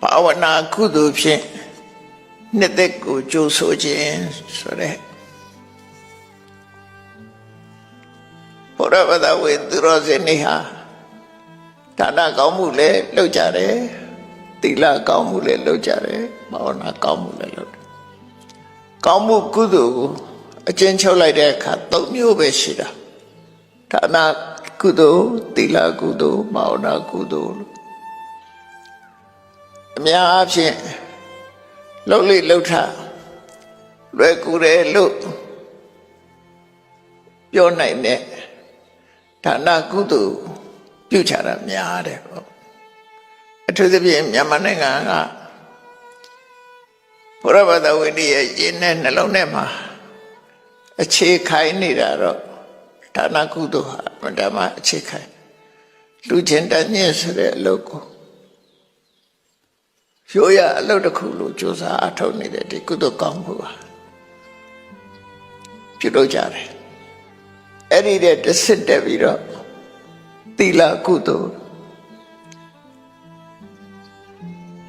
ဘာဝနာကုသိုလ်ဖြင့်နှစ်သက်ကိုကြိုးဆိုခြင်းဆိုတဲ့ဘုရားဘာသာဝင်သူတော်စင်တွေဟာဒါနကောင်းမှုလည်းလုပ်ကြတယ်သီလကောင်းမှုလည်းလုပ်ကြတယ်ဘာဝနာကောင်းမှုလည်းလုပ်တယ်ကောင်းမှုကုသိုလ်ကိုအကျဉ်းချုပ်လိုက်တဲ့အခါ၃မျိုးပဲရှိတာဒါနကုသိုလ်သီလကုသိုလ်ဘာဝနာကုသိုလ်အများအားဖြင့်လှုပ်လေလှုပ်ထလွယ်ကူတယ်လို့ပြောနိုင်တဲ့ဒါနကုသိုလ်ပြုချတာများတယ်ပေါ့အထူးသဖြင့်မြန်မာနိုင်ငံကဘုရားဘာသာဝင်တွေရဲ့ယဉ်နဲ့နှလုံးထဲမှာအခြေခိုင်နေတာတော့ဒါနကုသိုလ်ဟာမတမအခြေခိုင်လူချင်းတညင်းဆိုတဲ့အလုပ်ကိုရိုးရအလုပ်တစ်ခုလို့ကြိုးစားအထောက်နေတဲ့ဒီကုသိုလ်ကောင်းမှုပါပြုလုပ်ကြတယ်အဲ့ဒီတဲ့တစ်စစ်တက်ပြီးတော့သီလကုသိုလ်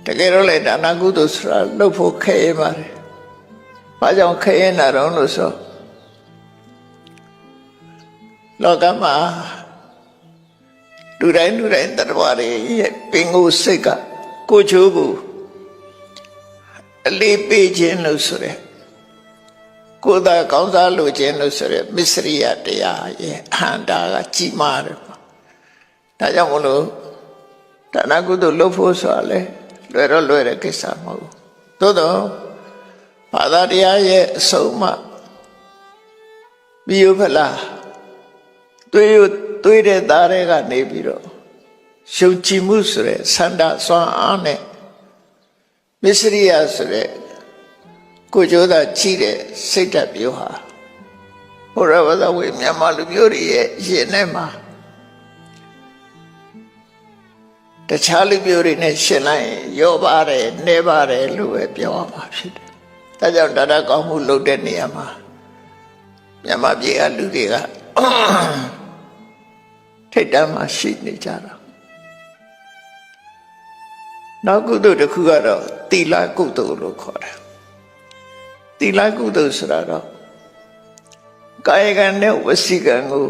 တကယ်တော့လေဒါနကုသိုလ်ဆိုတာလုပ်ဖို့ခဲရပါတယ်ဘာကြောင့်ခဲရတာတော့လို့ဆိုလောကမှာလူတိုင်းတတ္တဝါတွေရဲ့ပင်ကိုယ်စိတ်ကကိုချိုးကိုအလေးပေးခြင်းလို့ဆိုရဲကိုယ်သာကောင်းစားလို့ခြင်းလို့ဆိုရဲမစ္စရိယတရားရဲ့အဟံတာကကြီးမားတယ်ပေါ့ဒါကြောင့်မလို့ဒါနကုသိုလ်လုပ်ဖို့ဆိုတာလေလွယ်တော့လွယ်တဲ့ကိစ္စမဟုတ်ဘူးသို့တော့ဘာသာတရားရဲ့အဆုံးအမပြီးရဖလားသွေးတဲ့သားတွေကနေပြီးတော့ရှုံကြည်မှုဆိုတဲ့ဆန္ဒစွမ်းအားနဲ့မစ္စရိယဆိုတဲ့ကိုကြိုးသာကြည့်တဲ့စိတ်ဓာတ်မျိုးဟာဘုရားဘာသာဝင်မြန်မာလူမျိုးတွေရဲ့ရင်ထဲမှာတခြားလူမျိုးတွေနဲ့ရှင်းလိုက်ရောပါတယ်နေပါတယ်လို့ပဲပြောရမှာဖြစ်တယ်။ဒါကြောင့်ဒါနကောင်းမှုလုပ်တဲ့နေရာမှာမြန်မာပြည်ကလူတွေကထိတ်တန့်မှရှိနေကြတာနောက်ကုသိုလ်တစ်ခုကတော့သီလကုသိုလ်လို့ခေါ်တယ်သီလကုသိုလ်ဆိုတာတော့ကာယကံနဲ့ဝစီကံကို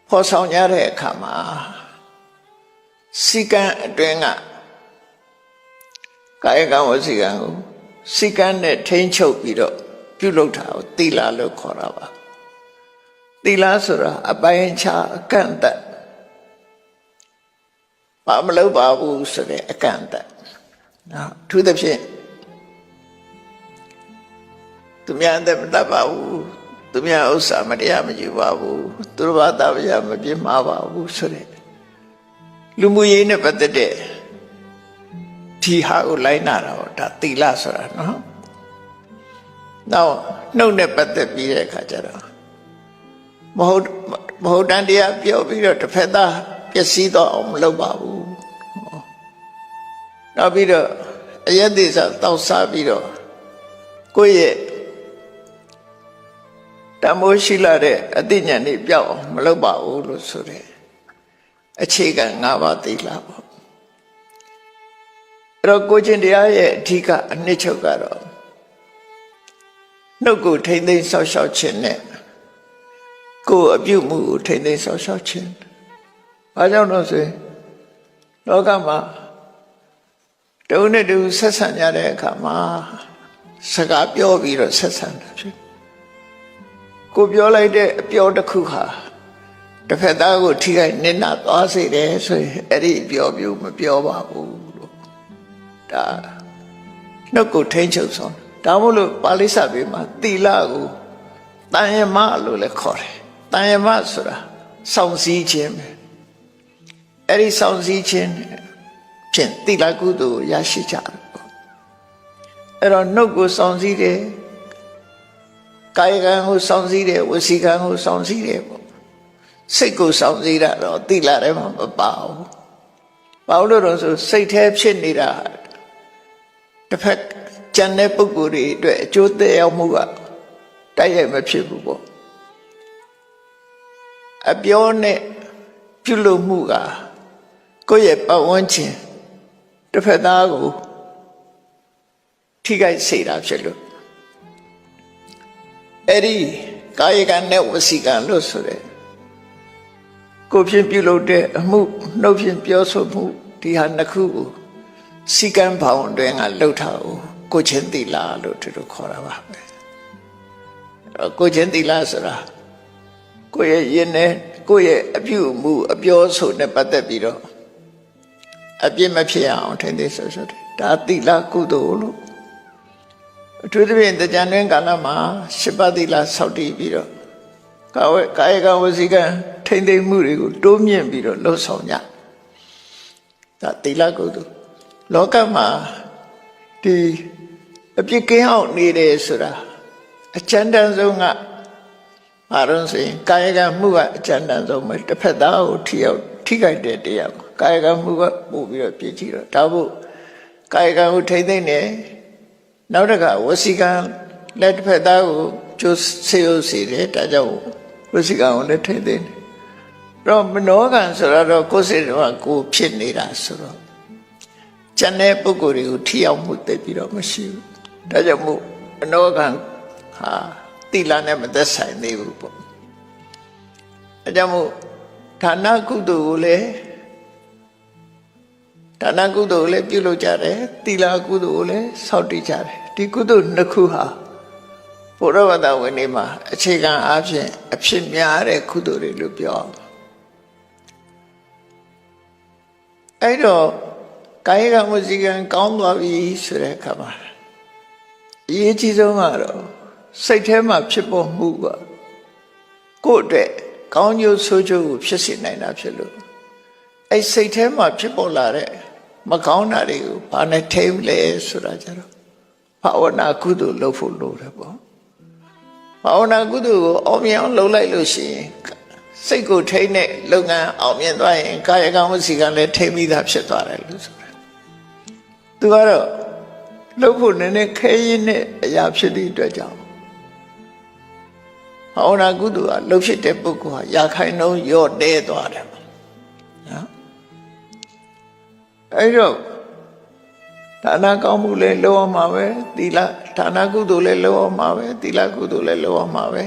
ဖော်ဆောင်ကြတဲ့အခါမှာစီကံအတွင်းကကာယကံဝစီကံကိုစီကံနဲ့ထိန်းချုပ်ပြီးတော့ပြုလုပ်တာကိုသီလလို့ခေါ်တာပါသီလဆိုတာအပိုင်းခြားအကန့်အသတ်ဘာမလုပ်ပါဘူးဆိုတဲ့အကန့်အသတ်နော်ထူးသဖြင့်သူများတဲ့မတတ်ပါဘူးသူများဥစ္စာမတရားမယူပါဘူးသူတို့ဘာသာတရားမပြစ်မှားပါဘူးဆိုတဲ့လူမှုရေးနဲ့ပတ်သက်တဲ့ဒီဟာကိုလိုက်နာတာပေါ့ဒါသီလဆိုတာနော်နောက်နှုတ်နဲ့ပတ်သက်ပြီးတဲ့အခါကျတော့မဟုတ်တန်တရားပြောပြီးတော့တစ်ဖက်သားပျက်စီးတော့အောင်မလုပ်ပါဘူးနောက်ပြီးတော့အယက်သေးစားတောက်စားပြီးတော့ကိုယ့်ရဲ့တမိုးရှိလာတဲ့အသိဉာဏ်တွေပြောက်အောင်မလုပ်ပါဘူးလို့ဆိုတဲ့အခြေခံ၅ပါးသီလပေါ့အဲ့တော့ကိုချင်းတရားရဲ့အဓိကအနှစ်ချုပ်ကတော့နှုတ်ကိုထိမ့်သိမ်းဆောက်ရှောက်ခြင်းနဲ့ကိုယ်အပြုမှုကိုထိမ့်သိမ်းဆောက်ရှောက်ခြင်းဘာကြောင့်လို့ဆိုရင်လောကမှာတုံးနဲ့တူဆက်ဆံကြတဲ့အခါမှာစကားပြောပြီးတော့ဆက်ဆံတာဖြစ်ကိုပြောလိုက်တဲ့အပြောတစ်ခုဟာတစ်ဖက်သားကိုထိခိုက်နစ်နာသွားစေတယ်ဆိုရင်အဲ့ဒီပြောမျိုးမပြောပါဘူးလို့ဒါနှုတ်ကိုထိန်းချုပ်ဆုံးဒါမို့လို့ပါဠိစာပေမှာသီလကိုတန်ယမလို့လည်းခေါ်တယ်တန်ယမဆိုတာစောင့်စည်းခြင်းပဲအဲ့ဒီစောင့်စည်းခြင်းဖြင့်သီလကုသိုလ်ရရှိကြတယ်ပေါ့အဲ့တော့နှုတ်ကိုစောင့်စည်းတယ်ကာယကံကိုစောင့်စည်းတယ်ဝစီကံကိုစောင့်စည်းတယ်ပေါ့စိတ်ကိုစောင့်စည်းတာတော့သီလထဲမှာမပါဘူးဘာလို့လဲဆိုစိတ်แท้ဖြစ်နေတာတစ်ဖက်ကျန်တဲ့ပုဂ္ဂိုလ်တွေအတွက်အကျိုးသက်ရောက်မှုကတိုက်ရိုက်မဖြစ်ဘူးပေါ့အပြောနဲ့ပြုလုပ်မှုက ကိုယ့်ရဲ့ပတ်ဝန်းကျင်တစ်ဖက်သားကိုထိခိုက်စေတာဖြစ်လို့အဲ့ဒီကာယကံနဲ့ဝစီကံလို့ဆိုတဲ့ကိုယ်ဖြင့်ပြုလုပ်တဲ့အမှုနှုတ်ဖြင့်ပြောဆိုမှုဒီဟာနှစ်ခုကိုစီကံဘောင်အတွင်းကလှုပ်ထားကိုကိုချင်းသီလလို့သူတို့ခေါ်တာပါပဲကိုချင်းသီလဆိုတာကိုယ့်ရဲ့ယဉ်နဲ့ကိုယ့်ရဲ့အပြုအမူအပြောဆိုနဲ့ပတ်သက်ပြီးတော့အပြစ်မဖြစ်အောင်ထိန်းသိမ်းဆောက်ရှောက်တယ်ဒါသီလကုသိုလ်လို့အထူးသဖြင့်တရားတွင်ကာလမှာရှစ်ပါးသီလဆောက်တည်ပြီးတော့ကာယကဝစီကံထိန်းသိမ်းမှုတွေကိုတိုးမြင့်ပြီးတော့လှုပ်ဆောင်ကြဒါသီလကုသိုလ်လောကမှာဒီအပြစ်ကင်းအောင်နေတယ်ဆိုတာအကျဉ်းတန်းဆုံးကအားလုံးဆိုရင်ကာယကမှုကအကျဉ်းတန်းဆုံးပဲတစ်ဖက်သားကိုထိခိုက်တဲ့တရားမှာကာယကမှုကပို့ပြီးတော့ပြည့်ကြည့်တော့ဒါဖို့ကာယကကိုထိမ့်သိမ့်နေနောက်တစ်ခါဝစီကံလက်တစ်ဖက်သားကိုကျိုးဆေးရစီတယ်ဒါကြောင့်ဝစီကံကိုလည်းထိမ့်သိမ့်တယ်တော့မနောကံဆိုတော့ကိုယ်စိတ်ကကိုဖြစ်နေတာဆိုတော့ကျန်တဲ့ပုဂ္ဂိုလ်တွေကိုထိရောက်မှုသိပြီးတော့မရှိဘူးဒါကြောင့်မို့မနောကံဟာတိလနဲ့မသက်ဆိုင်သေးဘူးပေါ့အဲကြောင့်မို့ဌာနကုသိုလ်ကိုလည်းဒါနကုသိုလ်ကိုလည်းပြုလုပ်ကြတယ်သီလကုသိုလ်ကိုလည်းစောင့်တည်ကြတယ်ဒီကုသိုလ်နှစ်ခုဟာဘုရားဝတ္တဝင်နေမှာအခြေခံအားဖြင့်အဖြစ်များတဲ့ကုသိုလ်တွေလို့ပြောအဲ့တော့ကာယကဝစီကံကောင်းသွားပြီဆိုတဲ့အခါမှာအရေးကြီးဆုံးကတော့စိတ်ထဲမှာဖြစ်ပေါ်မှုကကိုယ့်အတွက်ကောင်းကျိုးဆိုးကျိုးကိုဖြစ်စေနိုင်တာဖြစ်လို့အဲ့စိတ်ထဲမှာဖြစ်ပေါ်လာတဲ့မကောင်းတာတွေကိုဘာနဲ့ထိမ့်လဲဆိုတာကြတော့ဘာဝနာကုသိုလ်လုပ်ဖို့လိုတယ်ပေါ့ဘာဝနာကုသိုလ်ကိုအောင်မြင်အောင်လုပ်လိုက်လို့ရှိရင်စိတ်ကိုထိမ့်တဲ့လုပ်ငန်းအောင်မြင်သွားရင်ကာယကံဝစီကံလည်းထိမ့်ပြီးသားဖြစ်သွားတယ်လို့ဆိုတယ်သူကတော့လုပ်ဖို့နည်းနည်းခဲရင်နဲ့အရာဖြစ်တဲ့အတွက်ကြောင့်ဘာဝနာကုသိုလ်ကလုပ်ဖြစ်တဲ့ပုဂ္ဂိုလ်ဟာရာခိုင်နှုန်းရော့တဲသွားတယ်နော်အဲ့တော့ဒါနကောင်းမှုလည်းလုပ်အောင်မှာပဲသီလဒါနကုသိုလ်လည်းလုပ်အောင်မှာပဲသီလကုသိုလ်လည်းလုပ်အောင်မှာပဲ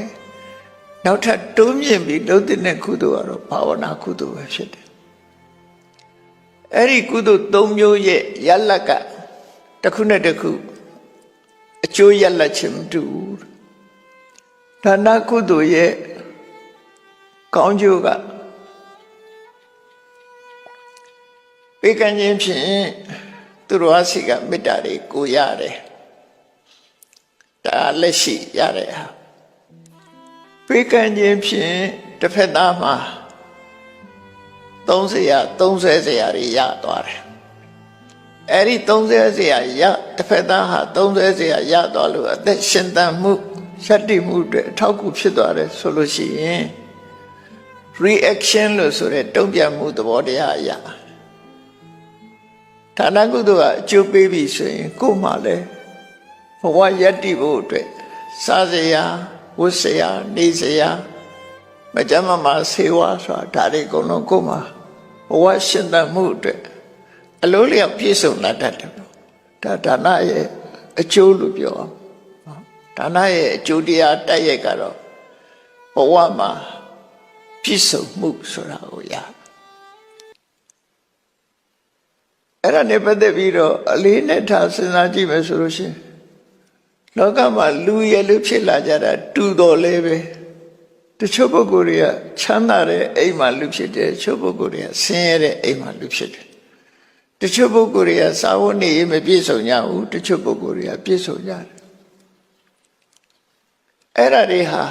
နောက်ထပ်တိုးမြင့်ပြီးလုပ်တဲ့ကုသိုလ်ကတော့ဘာဝနာကုသိုလ်ပဲဖြစ်တယ်အဲ့ဒီကုသိုလ်၃မျိုးရဲ့ရလက်ကတစ်ခုနဲ့တစ်ခုအကျိုးရလက်ချင်းမတူဘူးဒါနကုသိုလ်ရဲ့ကောင်းကျိုးကပေကံခြင်းဖြင့်သူတော်အစီကမေတ္တာတွေကိုရတယ်ဒါလက်ရှိရတယ်ဟာပေကံခြင်းဖြင့်တစ်ဖက်သားမှာ30စရာတွေရသွားတယ်အဲ့ဒီ30စရာရတစ်ဖက်သားဟာ30စရာရသွားလို့အသက်ရှင်သန်မှုရှက်တိမှုတွေအထောက်အကူဖြစ်သွားတယ်ဆိုလို့ရှိရင် reaction လို့ဆိုတဲ့တုံ့ပြန်မှုသဘောတရားအရာဌာနကုသိုလ်ကအကျိုးပေးပြီဆိုရင်ကိုယ်မှလည်းဘဝယက်တိဖို့အတွက်စားစရာဝတ်စရာနေစရာမကြမ်းမဆေးဝါးဆိုတာဒါတွေအကုန်လုံးကိုယ်မှဘဝရှင်သန်မှုအတွက်အလိုလျောက်ပြည့်စုံလာတတ်တယ်ဒါဒါနရဲ့အကျိုးလို့ပြောအောင်ဒါနရဲ့အကျိုးတရားတိုက်ရိုက်ကတော့ဘဝမှာပြည့်စုံမှုဆိုတာကိုရအဲ့ဒါနဲ့ပတ်သက်ပြီးတော့အလေးနဲ့ထားစဉ်းစားကြည့်မယ်ဆိုလို့ရှိရင်လောကမှာလူရည်လို့ဖြစ်လာကြတာတူတော်လဲပဲတချို့ပုဂ္ဂိုလ်တွေကချမ်းသာတဲ့အိမ်မှာလူဖြစ်တယ်တချို့ပုဂ္ဂိုလ်တွေကဆင်းရဲတဲ့အိမ်မှာလူဖြစ်တယ်တချို့ပုဂ္ဂိုလ်တွေကစာဝတ်နေရေးမပြည့်စုံကြဘူးတချို့ပုဂ္ဂိုလ်တွေကပြည့်စုံကြတယ်အဲ့ဒါတွေဟာ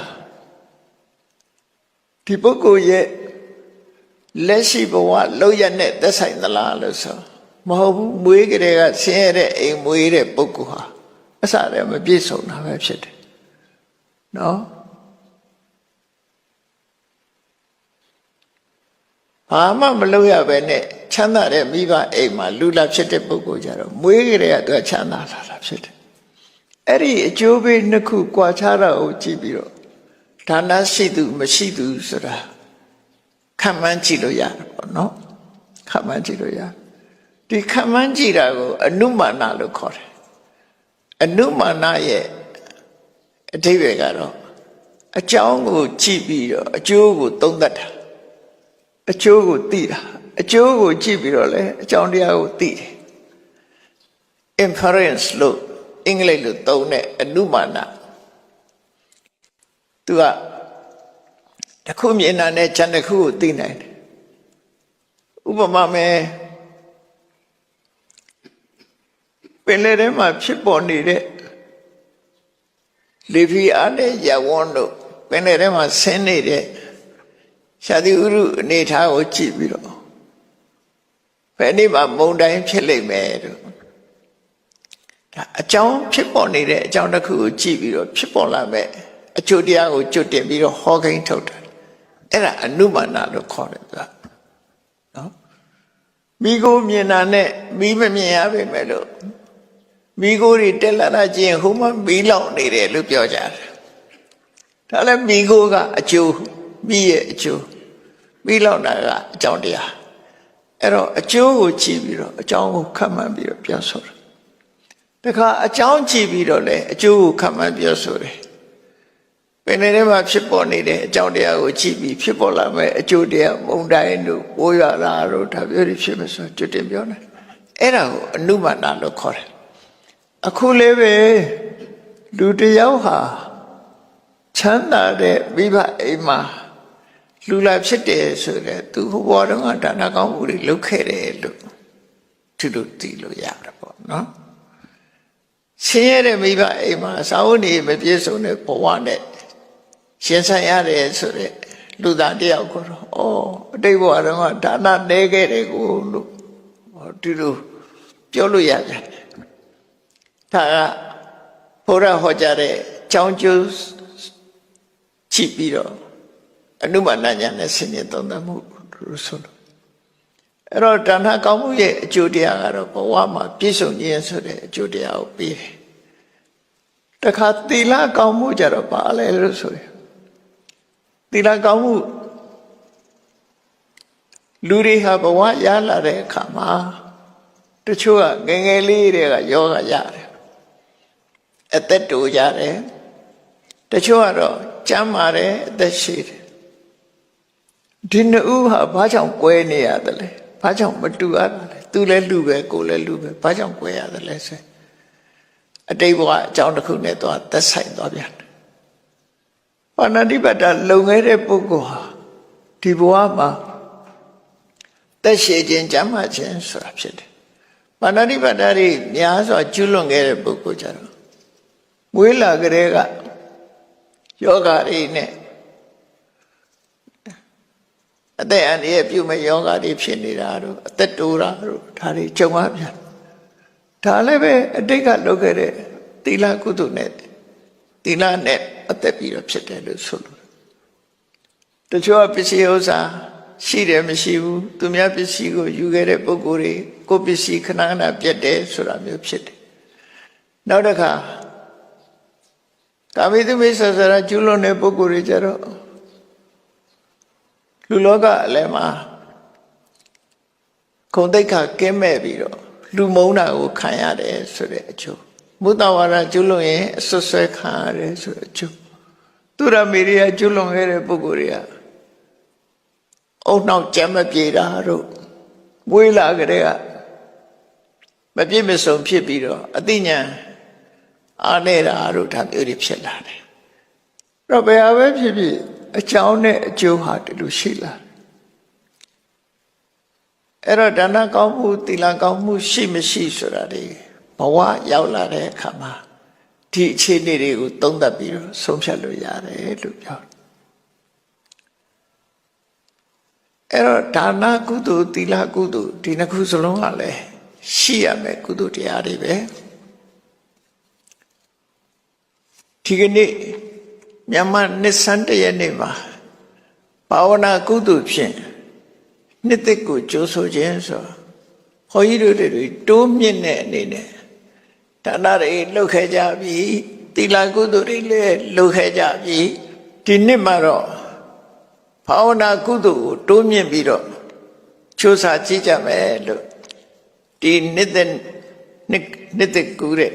ဒီပုဂ္ဂိုလ်ရဲ့လက်ရှိဘဝလောက်ရနဲ့သက်ဆိုင်သလားလို့ဆိုမဟုတ်ဘူးမွေးကလေးကဆင်းရဲတဲ့အိမ်မွေးတဲ့ပုဂ္ဂိုလ်ဟာအစတည်းမပြည့်စုံတာပဲဖြစ်တယ်နော်ဘာမှမလုပ်ရပဲနဲ့ချမ်းသာတဲ့မိဘအိမ်မှာလူလာဖြစ်တဲ့ပုဂ္ဂိုလ်ကြတော့မွေးကလေးကသူချမ်းသာလာတာဖြစ်တယ်အဲ့ဒီအကျိုးပေးနှစ်ခုကွာခြားတာကိုကြည့်ပြီးတော့ဒါနရှိသူမရှိသူဆိုတာခံမှန်းကြည့်လို့ရတယ်ပေါ့နော် ခန့်မှန်းကြည့်လို့ရဒီခန့်မှန်းကြည့်တာကိုအနုမာနလို့ခေါ်တယ်အနုမာနရဲ့အဓိပ္ပာယ်ကတော့အကြောင်းကိုကြည့်ပြီးတော့အကျိုးကိုသုံးသပ်တာအကျိုးကိုသိတာအကျိုးကိုကြည့်ပြီးတော့လေအကြောင်းတရားကိုသိတယ် inference လို့အင်္ဂလိပ်လိုသုံးတဲ့အနုမာနသူကတစ်ခုမြင်တာနဲ့ခြံတစ်ခုကိုသိနိုင်တယ်ဥပမာမဲ့ပင်လယ်ထဲမှာဖြစ်ပေါ်နေတဲ့လေဖီအားနဲ့ရဝန်းတို့ပင်လယ်ထဲမှာဆင်းနေတဲ့ရှာတိဥရုအနေထားကိုကြည့်ပြီးတော့ဘယ်နေ့မှမုန်တိုင်းဖြစ်လိမ့်မယ်တို့ဒါအကြောင်းဖြစ်ပေါ်နေတဲ့အကြောင်းတစ်ခုကိုကြည့်ပြီးတော့ဖြစ်ပေါ်လာမဲ့အကျိုးတရားကိုကြွတင်ပြီးတော့ဟောကိန်းထုတ်တာအဲ့ဒါအနုမာနလို့ခေါ်တယ်ဗျာနော်မိကိုမြင်တာနဲ့မိမမြင်ရပါမယ်လို့မိကိုတွေတက်လာတာကျင်ဟိုမှမိလောက်နေတယ်လို့ပြောကြတယ်ဒါလည်းမိကိုကအကျိုးမိရဲ့အကျိုးမိလောက်တာကအကြောင်းတရားအဲ့တော့အကျိုးကိုကြည့်ပြီးတော့အကြောင်းကိုခန့်မှန်းပြီးတော့ပြောဆိုတာတခါအကြောင်းကြည့်ပြီးတော့လည်းအကျိုးကိုခန့်မှန်းပြောဆိုတယ်ပင်ထဲမှာဖြစ်ပေါ်နေတဲ့အကြောင်းတရားကိုကြည့်ပြီးဖြစ်ပေါ်လာမဲ့အကျိုးတရားမုန်တိုင်းတို့ပိုးရွာတာတို့ဒါပြောရဖြစ်မယ်ဆိုကြွတင်ပြောတယ်အဲ့ဒါကိုအနုမာနလို့ခေါ်တယ်အခုလေးပဲလူတယောက်ဟာချမ်းသာတဲ့မိဘအိမ်မှာလူလာဖြစ်တယ်ဆိုတော့သူဘဝတုန်းကဒါနကောင်းမှုတွေလုပ်ခဲ့တယ်လို့သူတို့သိလို့ရတယ်ပေါ့နော်ဆင်းရဲတဲ့မိဘအိမ်မှာစာဝတ်နေမပြည့်စုံတဲ့ဘဝနဲ့ရှင်ဆိုင်ရတယ်ဆိုတဲ့လူသားတယောက်ကိုတော့အတိတ်ဘဝတုန်းကဒါနနေခဲ့တယ်ကိုလို့ဒီလိုပြောလို့ရတယ်ဒါကဘုရားဟောကြားတဲ့ကြောင်းကျိုးကြည့်ပြီးတော့အနုမာနညာနဲ့ဆင်ញင်သုံးသပ်မှုလို့ဆိုလို့အဲ့တော့ဒါနကောင်းမှုရဲ့အကျိုးတရားကတော့ဘဝမှာပြည့်စုံခြင်းဆိုတဲ့အကျိုးတရားကိုပေးတယ်တခါသီလကောင်းမှုကြတော့ဘာလဲလို့ဆိုရင်သီလကောင်းမှုလူတွေဟာဘဝရလာတဲ့အခါမှာတချို့ကငယ်ငယ်လေးတွေကယောဂရတယ်အသက်တိုးကြတယ်တချို့ကတော့ကျမ်းမာတယ်အသက်ရှည်တယ်ဒီနှစ်ဦးဟာဘာကြောင့်ကွဲနေရတယ်လဲဘာကြောင့်မတူရတာလဲသူလည်းလူပဲကိုယ်လည်းလူပဲဘာကြောင့်ကွဲရတယ်လဲဆိုအတိတ်ဘဝအကြောင်းတစ်ခုနဲ့တော့သက်ဆိုင်သွားပြန်တယ်ပါဏာတိပါဒလုံခဲ့တဲ့ပုဂ္ဂိုလ်ဟာဒီဘဝမှာသက်ရှည်ခြင်းကျမ်းမာခြင်းဆိုတာဖြစ်တယ်ပါဏာတိပါဒတွေများစွာကျွလွန်ခဲ့တဲ့ပုဂ္ဂိုလ်ကြတော့မွေးလာကလေးကယောဂတွေနဲ့အသက်အန္တရာယ်ပြုမဲ့ယောဂတွေဖြစ်နေတာတို့အသက်တိုးတာတို့ဒါတွေကြုံရပြန်ဒါလည်းပဲအတိတ်ကလုပ်ခဲ့တဲ့သီလကုသိုလ်နဲ့သီလနဲ့အသက်ပြီးတော့ဖြစ်တယ်လို့ဆိုလို့တချို့ပစ္စည်းဥစ္စာရှိတယ်မရှိဘူးသူများပစ္စည်းကိုယူခဲ့တဲ့ပုဂ္ဂိုလ်တွေကိုပစ္စည်းခဏခဏပြတ်တယ်ဆိုတာမျိုးဖြစ်တယ်နောက်တစ်ခါကာမိတုမိစ္ဆာစရာကျူးလွန်တဲ့ပုဂ္ဂိုလ်တွေကြတော့လူလောကအလယ်မှာခုံတိတ်ခါကင်းမဲ့ပြီးတော့လူမုန်းတာကိုခံရတယ်ဆိုတဲ့အကျိုးမုဒ္ဒဝါဒကျူးလွန်ရင်အဆွဆွဲခံရတယ်ဆိုတဲ့အကျိုးသူရမေရိယကျူးလွန်ခဲ့တဲ့ပုဂ္ဂိုလ်တွေကအုံနောက်ကြမ်းမပြေတာတို့မွေးလာကြတဲ့ကမပြည့်မစုံဖြစ်ပြီးတော့အသိဉာဏ်အားနေတာတို့ဒါမျိုးတွေဖြစ်လာတယ်အဲ့တော့ဘယ်ဟာပဲဖြစ်ဖြစ်အကြောင်းနဲ့အကျိုးဟာဒီလိုရှိလာအဲ့တော့ဒါနကောင်းမှုသီလကောင်းမှုရှိမရှိဆိုတာတွေဘဝရောက်လာတဲ့အခါမှာဒီအခြေအနေတွေကိုသုံးသပ်ပြီးတော့ဆုံးဖြတ်လို့ရတယ်လို့ပြောတယ်အဲ့တော့ဒါနကုသိုလ်သီလကုသိုလ်ဒီနှစ်ခုစလုံးကလည်းရှိရမယ်ကုသိုလ်တရားတွေပဲဒီကနေ့မြန်မာနှစ်ဆန်းတရက်နေ့မှာဘာဝနာကုသိုလ်ဖြင့်နှစ်သက်ကိုကြိုးဆိုခြင်းဆိုဘုန်းကြီးတို့တွေတိုးမြင့်တဲ့အနေနဲ့ဒါနတွေလုပ်ခဲ့ကြပြီသီလကုသိုလ်တွေလည်းလုပ်ခဲ့ကြပြီဒီနှစ်မှာတော့ဘာဝနာကုသိုလ်ကိုတိုးမြင့်ပြီးတော့ ချိုးစားကြည့်ကြမယ်လို့ဒီနှစ်သက်ကူတဲ့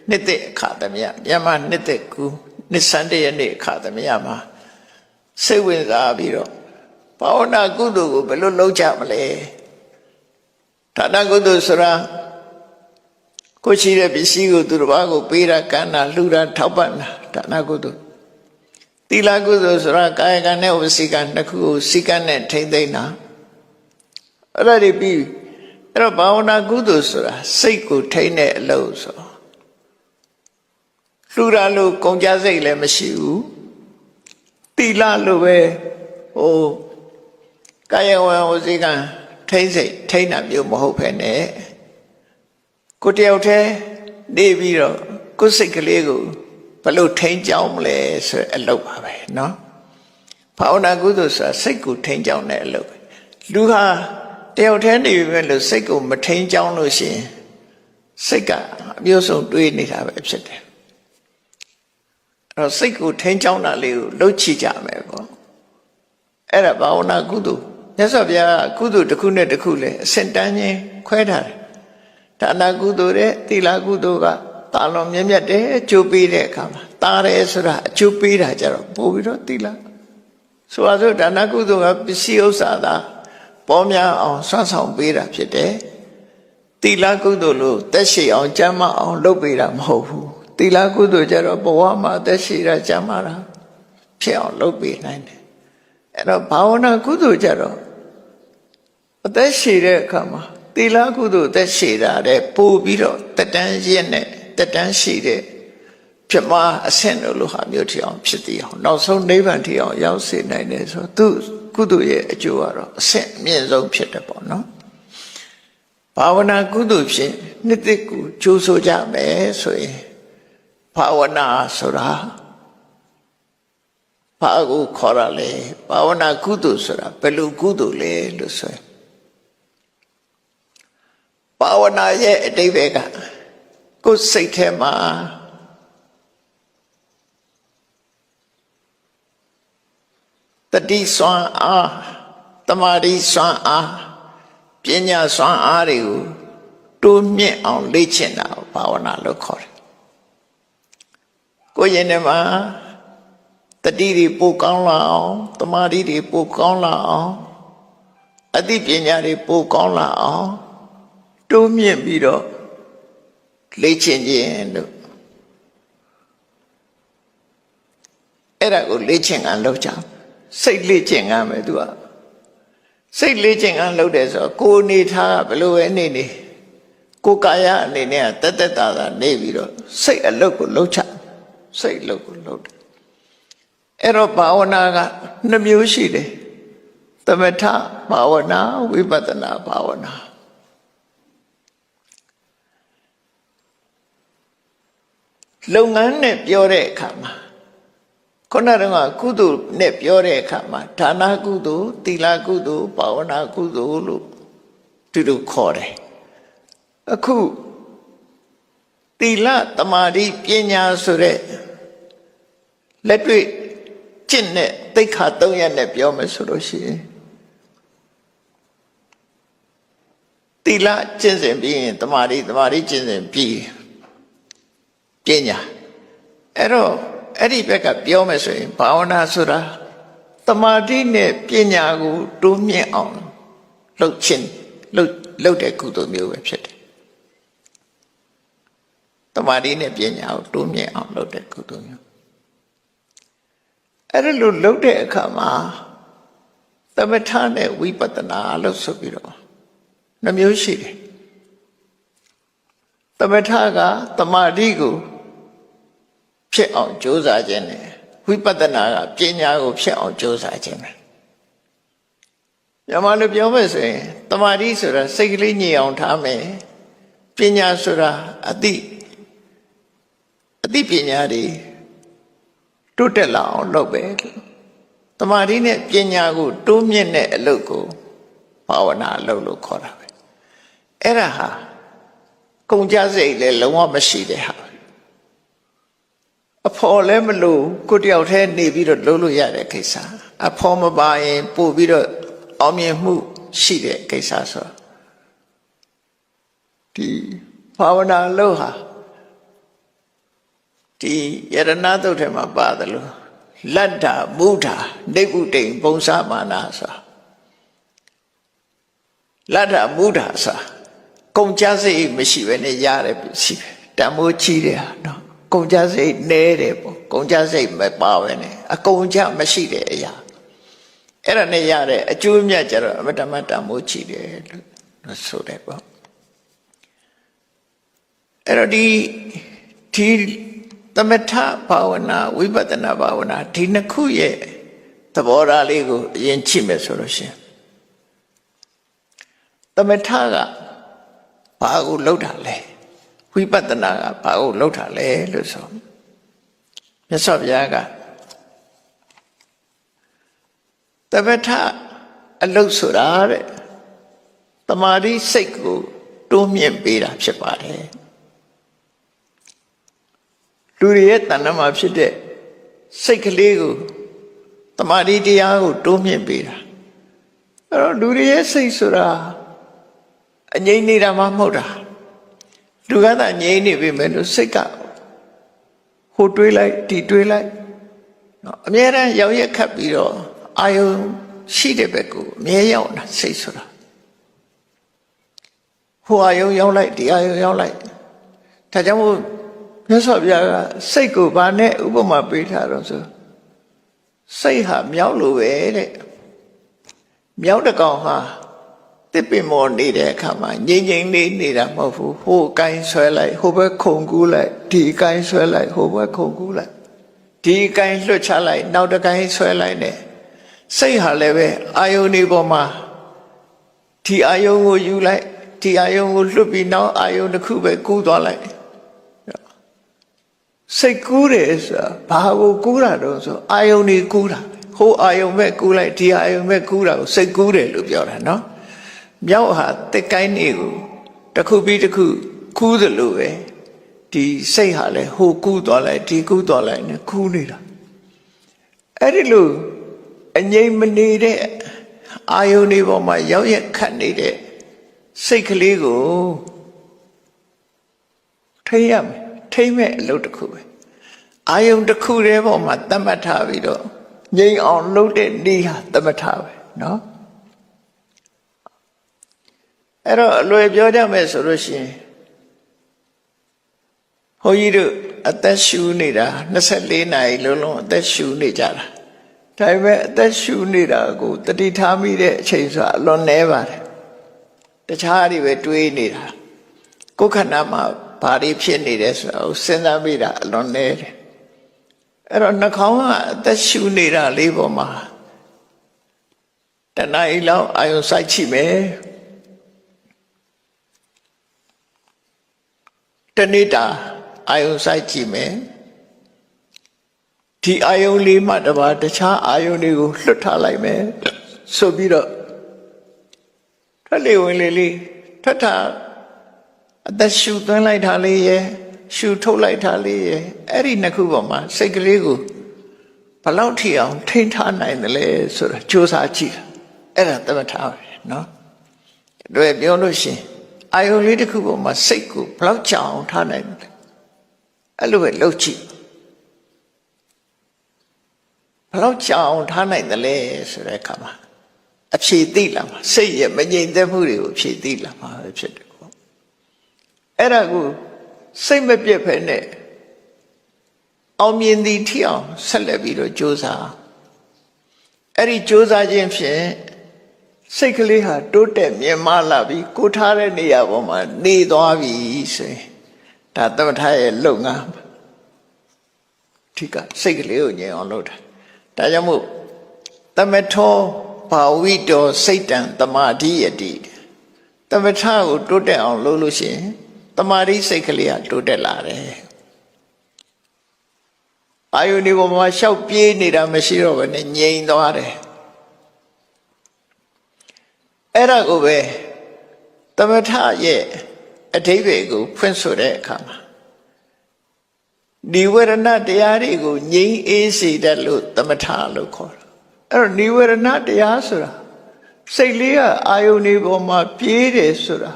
နှစ်သက်အခါသမယမြန်မာနှစ်သက်ကူနှစ်ဆန်းတရနေ့အခါသမယမှာစိတ်ဝင်စားပြီးတော့ဘာဝနာကုသိုလ်ကိုဘယ်လိုလုပ်ကြမလဲဒါနကုသိုလ်ဆိုတာကိုရှိတဲ့ပစ္စည်းကိုသူတစ်ပါးကိုပေးတာကမ်းတာလှူတာထောက်ပံ့တာဒါနကုသိုလ်သီလကုသိုလ်ဆိုတာကာယကံနဲ့ဝစီကံနှစ်ခုကိုစိကံနဲ့ထိမ့်သိမ့်တာအဲ့ဒါတွေပြီးအဲ့တော့ဘာဝနာကုသိုလ်ဆိုတာစိတ်ကိုထိမ့်တဲ့အလုပ်ဆိုလှူတာလို့ကုန်ကြစိတ်လည်းမရှိဘူးသီလလို့ပဲကာယဝဝစီကံထိမ့်စိတ်ထိမ့်တာမျိုးမဟုတ်ဖ ೇನೆ ကိုတယောက်တည်းနေပြီးတော့ကိုယ်စိတ်ကလေးကိုဘယ်လိုထိန်းကြောင်းမလဲဆိုတဲ့အလုပ်ပါပဲเนาะဘာဝနာကုသိုလ်ဆိုတာစိတ်ကိုထိန်းကြောင်းတဲ့အလုပ်ပဲလူဟာတယောက်တည်းနေပြီပဲလို့စိတ်ကိုမထိန်းကြောင်းလို့ရှိရင်စိတ်ကအမျိုးစုံတွေးနေတာပဲဖြစ်တယ်အဲ့တော့စိတ်ကိုထိန်းကြောင်းတာလေးကိုလှုပ်ချကြမယ်ပေါ့အဲ့ဒါဘာဝနာကုသိုလ်မြတ်စွာဘုရားကုသိုလ်တစ်ခုနဲ့တစ်ခုလည်းအစင်တန်းချင်းခွဲထားတယ်ဒါနကုသိုလ်တဲ့သီလကုသိုလ်ကတာလွန်မြတ်မြတ်တယ်အကျိုးပေးတဲ့အခါမှာတာတယ်ဆိုတာအကျိုးပေးတာကြတော့ပို့ပြီးတော့သီလဆိုပါစို့ဒါနကုသိုလ်ကပစ္စည်းဥစ္စာသာပေါ်များအောင်ဆွမ်းဆောင်ပေးတာဖြစ်တယ်သီလကုသိုလ်လို့တက်ရှိအောင်ကျမ်းမအောင်လုပ်ပေးတာမဟုတ်ဘူးသီလကုသိုလ်ကြတော့ဘဝမှာတက်ရှိတာကျမ်းမာတာဖြစ်အောင်လုပ်ပေးနိုင်တယ်အဲ့တော့ဘာဝနာကုသိုလ်ကြတော့အသက်ရှိတဲ့အခါမှာသီလကုသိုလ်သက်ရှိတာတဲ့ပို့ပြီးတော့တတန်းရင်းနဲ့တတန်းရှိတဲ့ပြမအဆင့်လို့ဟာမျိုးထီအောင်ဖြစ်တည်အောင်နောက်ဆုံးနိဗ္ဗာန်ထီအောင်ရောက်စေနိုင်တယ်ဆိုသူကုသိုလ်ရဲ့အကျိုးကတော့အဆင့်အမြင့်ဆုံးဖြစ်တယ်ပေါ့နော်ဘာဝနာကုသိုလ်ဖြင့်နှစ်သက်ကိုကြိုးဆိုကြမယ်ဆိုရင်ဘာဝနာဆိုတာဘာကိုခေါ်ရလဲဘာဝနာကုသိုလ်ဆိုတာဘယ်လိုကုသိုလ်လဲလို့ဆိုရင်ဘာဝနာရဲ့အတိပ္ပယ်ကကိုယ်စိတ်ထဲမှာတတိစွမ်းအားတမာတိစွမ်းအားပညာစွမ်းအားတွေကိုတိုးမြင့်အောင်လေ့ကျင့်တာဘာဝနာလို့ခေါ်တယ်ကိုယ်ရင်ထဲမှာတတိတွေပိုကောင်းလာအောင်တမာတိတွေပိုကောင်းလာအောင်အသိပညာတွေပိုကောင်းလာအောင်တိုးမြင့်ပြီးတော့လေ့ကျင့်ခြင်းလို့အဲ့ဒါကိုလေ့ကျင့်ကန်လုပ်ကြစိတ်လေ့ကျင့်ကန်မယ်သူကစိတ်လေ့ကျင့်ကန်လုပ်တယ်ဆိုတော့ကိုယ်အနေထားကဘယ်လိုပဲနေကိုယ်ကာယအနေနဲ့ကတက်တာနေပြီးတော့စိတ်အလုပ်ကိုလုပ်ချစိတ်အလုပ်ကိုလုပ်တယ်အဲ့တော့ဘာဝနာက2မျိုးရှိတယ်သမထဘာဝနာဝိပဿနာဘာဝနာလုပ်ငန်းနဲ့ပြောတဲ့အခါမှာခုနကကုသိုလ်နဲ့ပြောတဲ့အခါမှာဒါနကုသိုလ်သီလကုသိုလ်ဘာဝနာကုသိုလ်လို့သူတို့ခေါ်တယ်အခုသီလသမာဓိပညာဆိုတဲ့လက်တွေ့ကျင့်တဲ့သိက္ခာ3ရပ်နဲ့ပြောမယ်ဆိုလို့ရှိရင်သီလကျင့်စဉ်ပြီးရင်သမာဓိကျင့်စဉ်ပြီးပညာအဲ့တော့အဲ့ဒီဘက်ကပြောမယ်ဆိုရင်ဘာဝနာဆိုတာသမာဓိနဲ့ပညာကိုတိုးမြင့်အောင်လုပ်တဲ့ကုသိုလ်မျိုးပဲဖြစ်တယ်သမာဓိနဲ့ပညာကိုတိုးမြင့်အောင်လုပ်တဲ့ကုသိုလ်မျိုးအဲ့ဒါလိုလုပ်တဲ့အခါမှာသမထနဲ့ဝိပဿနာလို့ဆိုပြီးတော့2မျိုးရှိတယ်သမထကသမာဓိကိုဖြစ်အောင်ကြိုးစားခြင်းနဲ့ဝိပဿနာကပညာကိုဖြစ်အောင်ကြိုးစားခြင်းပဲမြန်မာလိုပြောမယ်ဆိုရင်သမာဓိဆိုတာစိတ်ကလေးညင်အောင်ထားမယ်ပညာဆိုတာအသိပညာတွေတိုးတက်လာအောင်လုပ်ပဲသမာဓိနဲ့ပညာကိုတိုးမြင့်တဲ့အလုပ်ကိုဘာဝနာအလုပ်လို့ခေါ်တာပဲအဲ့ဒါဟာကုန်ကြစိတ်လည်းလုံးဝမရှိတဲ့ဟာအဖော်လည်းမလို့ကိုတယောက်တည်းနေပြီးတော့လုပ်လို့ရတဲ့ကိစ္စအဖော်မပါရင်ပို့ပြီးတော့အောင်မြင်မှု ရှိတဲ့ကိစ္စဆိုဒီဘာဝနာလို့ဟာဒီယရဏသုတ်ထဲမှာပါတယ်လို့လတ္တာမုဒ္ဓနိဗ္ဗုတိန်ပုံစမာနာဆိုလတ္တာမုဒ္ဓဆိုကုန်ကြစိတ်မရှိဘဲနဲ့ရတယ်ရှိပဲတန်မိုးကြီးတယ်ဟာနော်ကုန်ကြစိတ်နဲတယ်ပေါ့ကုန်ကြစိတ်မပါပဲနဲ့အကုန်ကြမရှိတဲ့အရာအဲ့ဒါနဲ့ရတဲ့အကျိုးမြတ်ကြတော့အမတမတန်မိုးကြီးတယ်လို့ဆိုတယ်ပေါ့အဲ့တော့ဒီသမထဘာဝနာဝိပဿနာဘာဝနာဒီနှစ်ခုရဲ့သဘောထားလေးကိုအရင်ကြည့်မယ်ဆိုလို့ရှိရင်သမထကဘာကိုလှုပ်တာလဲဝိပဿနာကဘာကိုလှုပ်တာလဲလို့ဆိုမြတ်စွာဘုရားကသမထအလုပ်ဆိုတာတဲ့တမာတိစိတ်ကိုတိုးမြင့်ပေးတာဖြစ်ပါတယ်လူတွေရဲ့တဏ္ဍမှာဖြစ်တဲ့စိတ်ကလေးကိုတမာတိတရားကိုတိုးမြင့်ပေးတာအဲ့တော့လူတွေရဲ့စိတ်ဆိုတာအငြိမ့်နေတာမှမဟုတ်တာလူကသာငြိမ့်နေပြီမဲ့လို့စိတ်ကဟိုတွေးလိုက်ဒီတွေးလိုက်နော်အမြဲတမ်းရောက်ရက်ခတ်ပြီးတော့အာယုံရှိတဲ့ဘက်ကိုအမြဲရောက်တာစိတ်ဆိုတာဟိုအာယုံရောက်လိုက်ဒီအာယုံရောက်လိုက်ဒါကြောင့်မို့မြတ်စွာဘုရားကစိတ်ကိုဘာနဲ့ဥပမာပေးထားတော့ဆိုစိတ်ဟာမြောက်လိုပဲတဲ့မြောက်တကောင်ဟာတစ်ပင်မော်နေတဲ့အခါမှာငြိမ်ငြိမ်လေးနေတာမဟုတ်ဘူးဟိုကိုင်းဆွဲလိုက်ဟိုဘက်ခုန်ကူးလိုက်ဒီကိုင်းဆွဲလိုက်ဟိုဘက်ခုန်ကူးလိုက်ဒီကိုင်းလွှတ်ချလိုက်နောက်တစ်ကိုင်းဆွဲလိုက်နဲ့စိတ်ဟာလည်းပဲအာယုန်ဒီပေါ်မှာဒီအာယုန်ကိုယူလိုက်ဒီအာယုန်ကိုလွှတ်ပြီးနောက်အာယုန်တစ်ခုပဲကူးသွားလိုက်စိတ်ကူးတယ်ဆိုတာဘာကိုကူးတာတော့ဆိုအာယုန်ဒီကူးတာဟိုအာယုန်ပဲကူးလိုက်ဒီအာယုန်ပဲကူးတာကိုစိတ်ကူးတယ်လို့ပြောတာနော်မြောက်ဟာတက်ကိုင်းနေကိုတစ်ခုပြီးတစ်ခုကူးသလိုပဲဒီစိတ်ဟာလည်းဟိုကူးသွားလိုက်ဒီကူးသွားလိုက်နဲ့ကူးနေတာအဲ့ဒီလိုအငြိမ်မနေတဲ့အာယုန်ဒီပေါ်မှာရောက်ရက်ခတ်နေတဲ့စိတ်ကလေးကိုထိရမယ်ထိမဲ့အလုပ်တစ်ခုပဲအာယုန်တစ်ခုတည်းပေါ်မှာသတ်မှတ်ထားပြီးတော့ငြိမ်အောင်လုပ်တဲ့နေဟာသတ်မှတ်ထားပဲနော်အဲ့တော့အလွယ်ပြောကြမယ်ဆိုလို့ရှိရင်ဘုန်းကြီးတို့အသက်ရှူနေတာ24နာရီလုံးလုံးအသက်ရှူနေကြတာဒါပေမဲ့အသက်ရှူနေတာကိုတတိထားမိတဲ့အချိန်ဆိုတာအလွန်နည်းပါတယ်တခြားတွေပဲတွေးနေတာကိုယ်ခန္ဓာမှာဘာတွေဖြစ်နေတယ်ဆိုတာကိုစဉ်းစားမိတာအလွန်နည်းတယ်အဲ့တော့နှာခေါင်းကအသက်ရှူနေတာလေးပေါ်မှာတဏှာကြီးလောက်အာယုံစိုက်ချိမယ်တနေ့တာအာယုံစိုက်ကြည့်မယ်ဒီအာယုံလေးမှတပါတခြားအာယုံတွေကိုလွတ်ထားလိုက်မယ်ဆိုပြီးတော့ထက်လေဝင်လေးထက်တာအသက်ရှူသွင်းလိုက်တာလေးရယ်ရှူထုတ်လိုက်တာလေးရယ်အဲ့ဒီနှစ်ခုပေါ်မှာစိတ်ကလေးကိုဘလောက်ထိအောင်ထိန်းထားနိုင်တယ်လဲဆိုတာစူးစမ်းကြည့်တာအဲ့ဒါသမထပဲနော်တွေ့ပြောလို့ရှိရင်အာယုံလေးတစ်ခုပေါ်မှာစိတ်ကိုဘလောက်ကြောင်ထားနိုင်တယ်အဲ့လိုပဲလှုပ်ကြည့်ဘလောက်ကြောင်ထားနိုင်တယ်လဲဆိုတဲ့အခါမှာအဖြေသိလာမှာစိတ်ရဲ့မငြိမ်သက်မှုတွေကိုအဖြေသိလာမှာပဲဖြစ်တယ်ပေါ့အဲ့ဒါကိုစိတ်မပြတ်ဖဲနဲ့အောင်မြင်သည်ထီအောင်ဆက်လက်ပြီးတော့ကြိုးစားအဲ့ဒီကြိုးစားခြင်းဖြင့်စိတ်ကလေးဟာတိုးတက်မြင့်မားလာပြီးကိုထားတဲ့နေရာပေါ်မှာနေသွားပြီဆိုရင်ဒါသမထရဲ့လုပ်ငန်းဒီကစိတ်ကလေးကိုငြိမ်အောင်လုပ်တာဒါကြောင့်မို့သမထောဘာဝိတောစိတ်တံတမာတိယတိသမထကိုတိုးတက်အောင်လုပ်လို့ရှိရင်တမာတိစိတ်ကလေးကတိုးတက်လာတယ်အာယုန်ဒီပေါ်မှာရှောက်ပြေးနေတာမရှိတော့ဘဲနဲ့ငြိမ်သွားတယ်အဲ့ဒါကိုပဲသမထရဲ့အဓိပ္ပာယ်ကိုဖွင့်ဆိုတဲ့အခါမှာနိဝရဏတရားတွေကိုငြိမ်းအေးစေတတ်လို့သမထလို့ခေါ်တာအဲ့တော့နိဝရဏတရားဆိုတာ စိတ်လေးကအာယုန်ဒီပေါ်မှာပြေးတယ်ဆိုတာ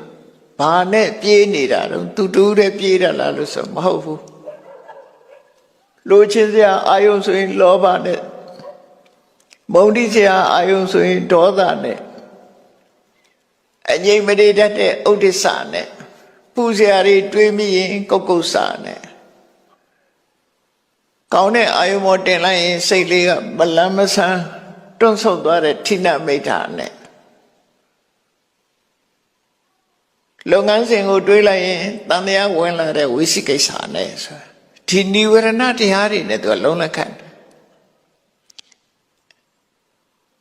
ဘာနဲ့ပြေးနေတာတော့သူတူးတဲ့ပြေးတာလားလို့ဆိုမဟုတ်ဘူးလိုချင်စရာအာယုန်ဆိုရင်လောဘနဲ့မုန်းတိစရာအာယုန်ဆိုရင်ဒေါသနဲ့အငြိမ်မတည်တတ်တဲ့ဥဒိစ္စနဲ့ပူစရာတွေတွေးမိရင်ကုတ်ကုတ်စာနဲ့ကောင်းတဲ့အာယုံပေါ်တင်လိုက်ရင်စိတ်လေးကမလန်းမဆန်းတွန့်ဆုတ်သွားတဲ့ထိနမိတ်တာနဲ့လုပ်ငန်းစဉ်ကိုတွေးလိုက်ရင်တန်တရားဝင်လာတဲ့ဝိသိကိစ္စနဲ့ဆိုဒီနိဝရဏတရားတွေနဲ့သူကလုံးလက်ခံ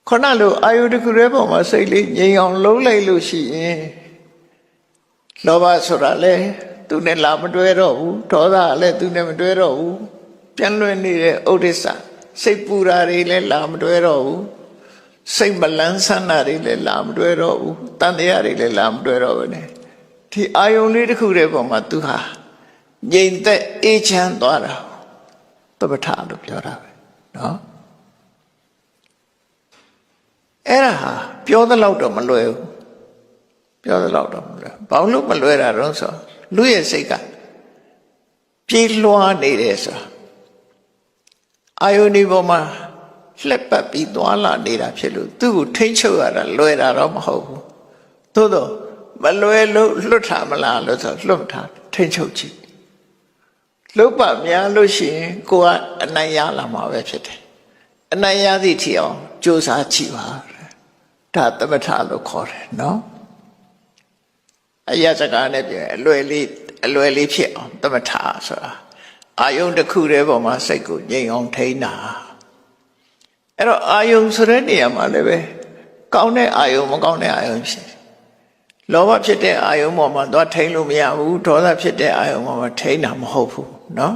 ခဏလိုအာယုတစ်ခုတည်းပေါ်မှာစိတ်လေးငြိမ်အောင်လုံးလိုက်လို့ရှိရင်လောဘဆိုတာလေသူနဲ့လာမတွဲတော့ဘူးဒေါသကလည်းသူနဲ့မတွဲတော့ဘူးပြန်လွင်နေတဲ့ဥဒိစ္စစိတ်ပူတာတွေလည်းလာမတွဲတော့ဘူးစိတ်မလန်းဆန်းတာတွေလည်းလာမတွဲတော့ဘူးတန်တရားတွေလည်းလာမတွဲတော့ဘူးねဒီအာယုန်လေးတစ်ခုတည်းပေါ်မှာသူဟာငြိမ်သက်အေးချမ်းသွားတာသမထလို့ပြောတာပဲနော်အဲ့ဒါဟာပြောသလောက်တော့မလွယ်ဘူးပြောသလောက်တော့မလွယ်ဘာလို့မလွယ်တာတော့ဆိုလူရဲ့စိတ်ကပြေးလွှားနေတယ်ဆိုအာယုန်ဒီပေါ်မှာလှက်ပတ်ပြီးသွားလာနေတာဖြစ်လို့သူ့ကိုထိမ့်ချုပ်ရတာလွယ်တာတော့မဟုတ်ဘူးသို့တော့မလွယ်လို့လွတ်ထားမလားလို့ဆိုလွတ်မထားထိမ့်ချုပ်ကြည့်လုတ်ပါများလို့ရှိရင်ကိုကအနိုင်ရလာမှာပဲဖြစ်တယ်အနိုင်ရသည့်ထီအောင်ကြိုးစားကြည့်ပါဒါသမထလို့ခေါ်တယ်နော်အရာစကားနဲ့ပြောအလွယ်လေးဖြစ်အောင်သမထဆိုတာအာယုန်တစ်ခုတည်းပေါ်မှာစိတ်ကိုငြိမ်အောင်ထိန်းတာအဲ့တော့အာယုန်ဆိုတဲ့နေရာမှာလည်းပဲကောင်းတဲ့အာယုန်မကောင်းတဲ့အာယုန်ဖြစ်လောဘဖြစ်တဲ့အာယုန်ပေါ်မှာသွားထိန်းလို့မရဘူးဒေါသဖြစ်တဲ့အာယုန်ပေါ်မှာထိန်းတာမဟုတ်ဘူးနော်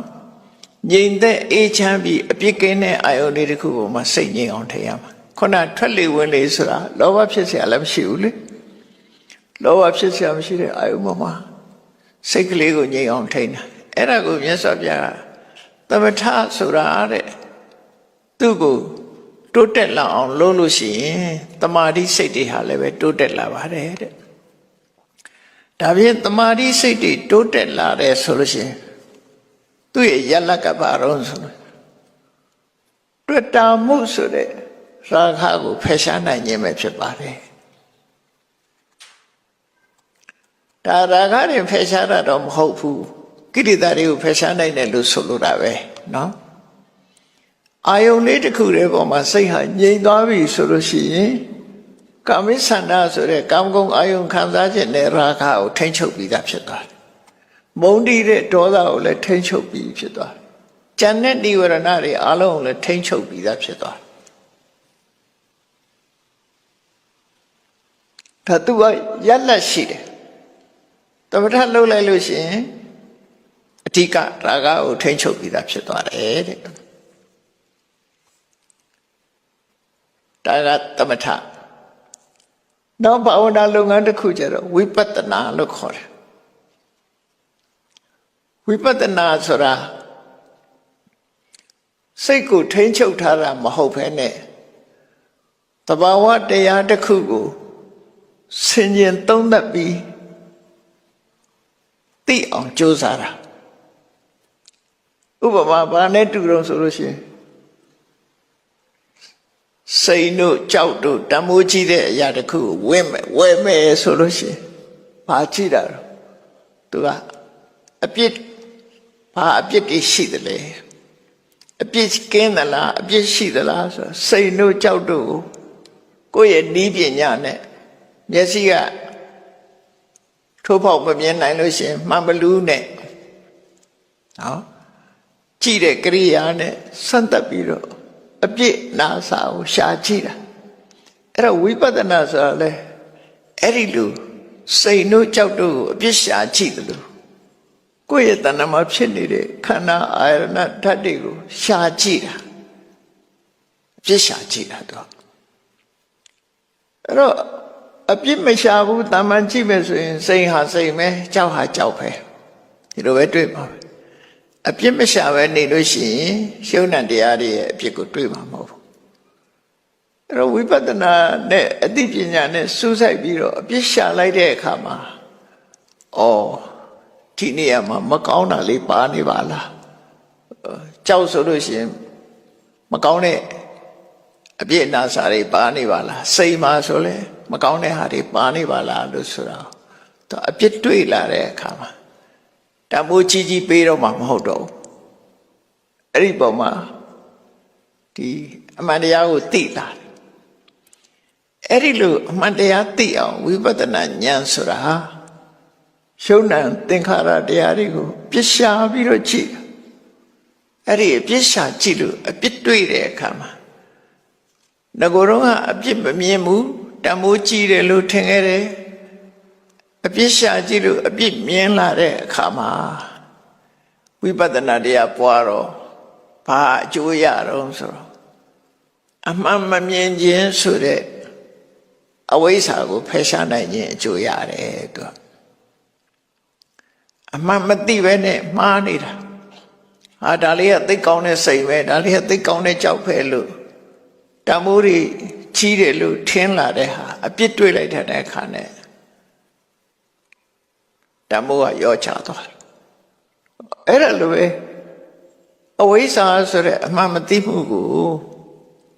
ငြိမ်သက်အေးချမ်းပြီးအပြစ်ကင်းတဲ့အာယုန်လေးတစ်ခုပေါ်မှာစိတ်ငြိမ်အောင်ထိန်းရမှာခုနထွက်လေဝင်လေဆိုတာလောဘဖြစ်เสียလည်းမရှိဘူးလေလောဘဖြစ်เสียမရှိတဲ့အာယုန်ပေါ်မှာစိတ်ကလေးကိုငြိမ်အောင်ထိန်းတာအဲ့ဒါကိုမြတ်စွာဘုရားသမထဆိုတာတဲ့သူ့ကိုတိုးတက်လာအောင်လုပ်လို့ရှိရင်တမာတိစိတ်တွေဟာလည်းပဲတိုးတက်လာပါတယ်တဲ့ဒါဖြင့်တမာတိစိတ်တွေတိုးတက်လာတယ်ဆိုလို့ရှိရင်သူ့ရဲ့ရလကဘာရောဆိုလို့တွေ့တာမှုဆိုတဲ့ရာဂကိုဖယ်ရှားနိုင်ခြင်းပဲဖြစ်ပါတယ်ဒါရာဂတွေဖယ်ရှားတာတော့မဟုတ်ဘူးကိရိတာတွေကိုဖယ်ရှားနိုင်တယ်လို့ဆိုလိုတာပဲနော်အာယုန်လေးတစ်ခုတည်းပေါ်မှာစိတ်ဟာငြိမ်သွားပြီဆိုလို့ရှိရင်ကာမိဆန္ဒဆိုတဲ့ကာမဂုဏ်အာယုန်ခံစားခြင်းနဲ့ရာဂကိုထိန်းချုပ်ပြီးသားဖြစ်သွားတယ်မုန်းတိတဲ့ဒေါသကိုလည်းထိန်းချုပ်ပြီးဖြစ်သွားတယ်ဉာဏ်နဲ့နိဝရဏတွေအလုံးကိုလည်းထိန်းချုပ်ပြီးသားဖြစ်သွားတယ်ဒါသူကရက်လက်ရှိတယ်သမထလှုပ်လိုက်လို့ရှိရင်အဓိကရာဂကိုထိန်းချုပ်ပြီးသားဖြစ်သွားတယ်တဲ့ဒါကသမထနောက်ဘာဝနာလုပ်ငန်းတစ်ခုကျတော့ဝိပဿနာလို့ခေါ်တယ်ဝိပဿနာဆိုတာစိတ်ကိုထိန်းချုပ်ထားတာမဟုတ်ဘဲနဲ့တဘာဝတရားတစ်ခုကိုဆင်ခြင်သုံးသပ်ပြီးသိအောင်ကြိုးစားတာဥပမာဘာနဲ့တူတော့ဆိုလို့ရှိရင်စိတ်တို့ကြောက်တို့တမိုးကြီးတဲ့အရာတစ်ခုကိုဝဲမယ်ဆိုလို့ရှိရင်ဘာကြည့်တာတော့သူကအပြစ်ဘာအပြစ်တွေရှိသလဲအပြစ်ကင်းသလားအပြစ်ရှိသလားဆိုစိတ်တို့ကြောက်တို့ကိုယ့်ရဲ့နီးပညာနဲ့မျက်စိကထိုးပေါက်မမြင်နိုင်လို့ရှိရင်မှန်ဘလူးနဲ့နော်ကြည့်တဲ့ကရိယာနဲ့စမ်းသပ်ပြီးတော့အပြစ်နာစာကိုရှာကြည့်တာအဲ့တော့ဝိပဿနာဆိုတာလေအဲ့ဒီလိုစိတ်တို့ကြောက်တို့ကိုအပြစ်ရှာကြည့်တယ်လို့ကိုယ့်ရဲ့တဏ္ဍာမှာဖြစ်နေတဲ့ခန္ဓာအာရဏဓာတ်တွေကိုရှာကြည့်တာအပြစ်ရှာကြည့်တာတော့အဲ့တော့အပြစ်မရှာဘူးတာမန်ကြည့်မယ်ဆိုရင်စိတ်ဟာစိတ်ပဲကြောက်ဟာကြောက်ပဲဒီလိုပဲတွေ့ပါပဲအပြစ်မရှာပဲနေလို့ရှိရင်ရှုံးတဲ့တရားတွေရဲ့အပြစ်ကိုတွေ့မှာမဟုတ်ဘူး အဲ့တော့ဝိပဿနာနဲ့အသိပညာနဲ့စူးစိုက်ပြီးတော့အပြစ်ရှာလိုက်တဲ့အခါမှာဒီနေရာမှာမကောင်းတာလေးပါနေပါလားကြောက်ဆိုလို့ရှိရင်မကောင်းတဲ့အပြစ်အနာစာတွေပါနေပါလားစိတ်မှာဆိုလဲမကောင်းတဲ့ဟာတွေပါနေပါလားလို့ဆိုတာသူအပြစ်တွေ့လာတဲ့အခါမှာတမိုးကြီးကြီးပေးတော့မှမဟုတ်တော့ဘူးအဲ့ဒီပုံမှာဒီအမှန်တရားကိုသိလာတယ်အဲ့ဒီလိုအမှန်တရားသိအောင်ဝိပဿနာဉာဏ်ဆိုတာရှုံဏသင်္ခါရတရားတွေကိုပြစ်ရှာပြီးတော့ကြည့်အဲ့ဒီပြစ်ရှာကြည့်လို့အပြစ်တွေ့တဲ့အခါမှာငကိုယ်တော့အပြစ်မမြင်ဘူးတမိုးကြီးတယ်လို့ထင်ခဲ့တယ်အပြစ်ရှာကြည့်လို့အပြစ်မြင်လာတဲ့အခါမှာဝိပဿနာတရားပွားတော့ဘာအကျိုးရတော့ဆိုတော့အမှန်မမြင်ခြင်းဆိုတဲ့အဝိဇ္ဇာကိုဖယ်ရှားနိုင်ခြင်းအကျိုးရတယ်သူအမှန်မသိပဲနဲ့မှားနေတာဒါလေးကသိကောင်းတဲ့စိတ်ပဲဒါလေးကသိကောင်းတဲ့ကြောက်ပဲလို့တမိုးတွေကြီးတယ်လို့ထင်လာတဲ့ဟာအပြစ်တွေ့လိုက်တဲ့အခါနဲ့တမိုးကရောချသွားတယ်အဲ့ဒါလိုပဲအဝိဇ္ဇာဆိုတဲ့အမှန်မသိမှုကို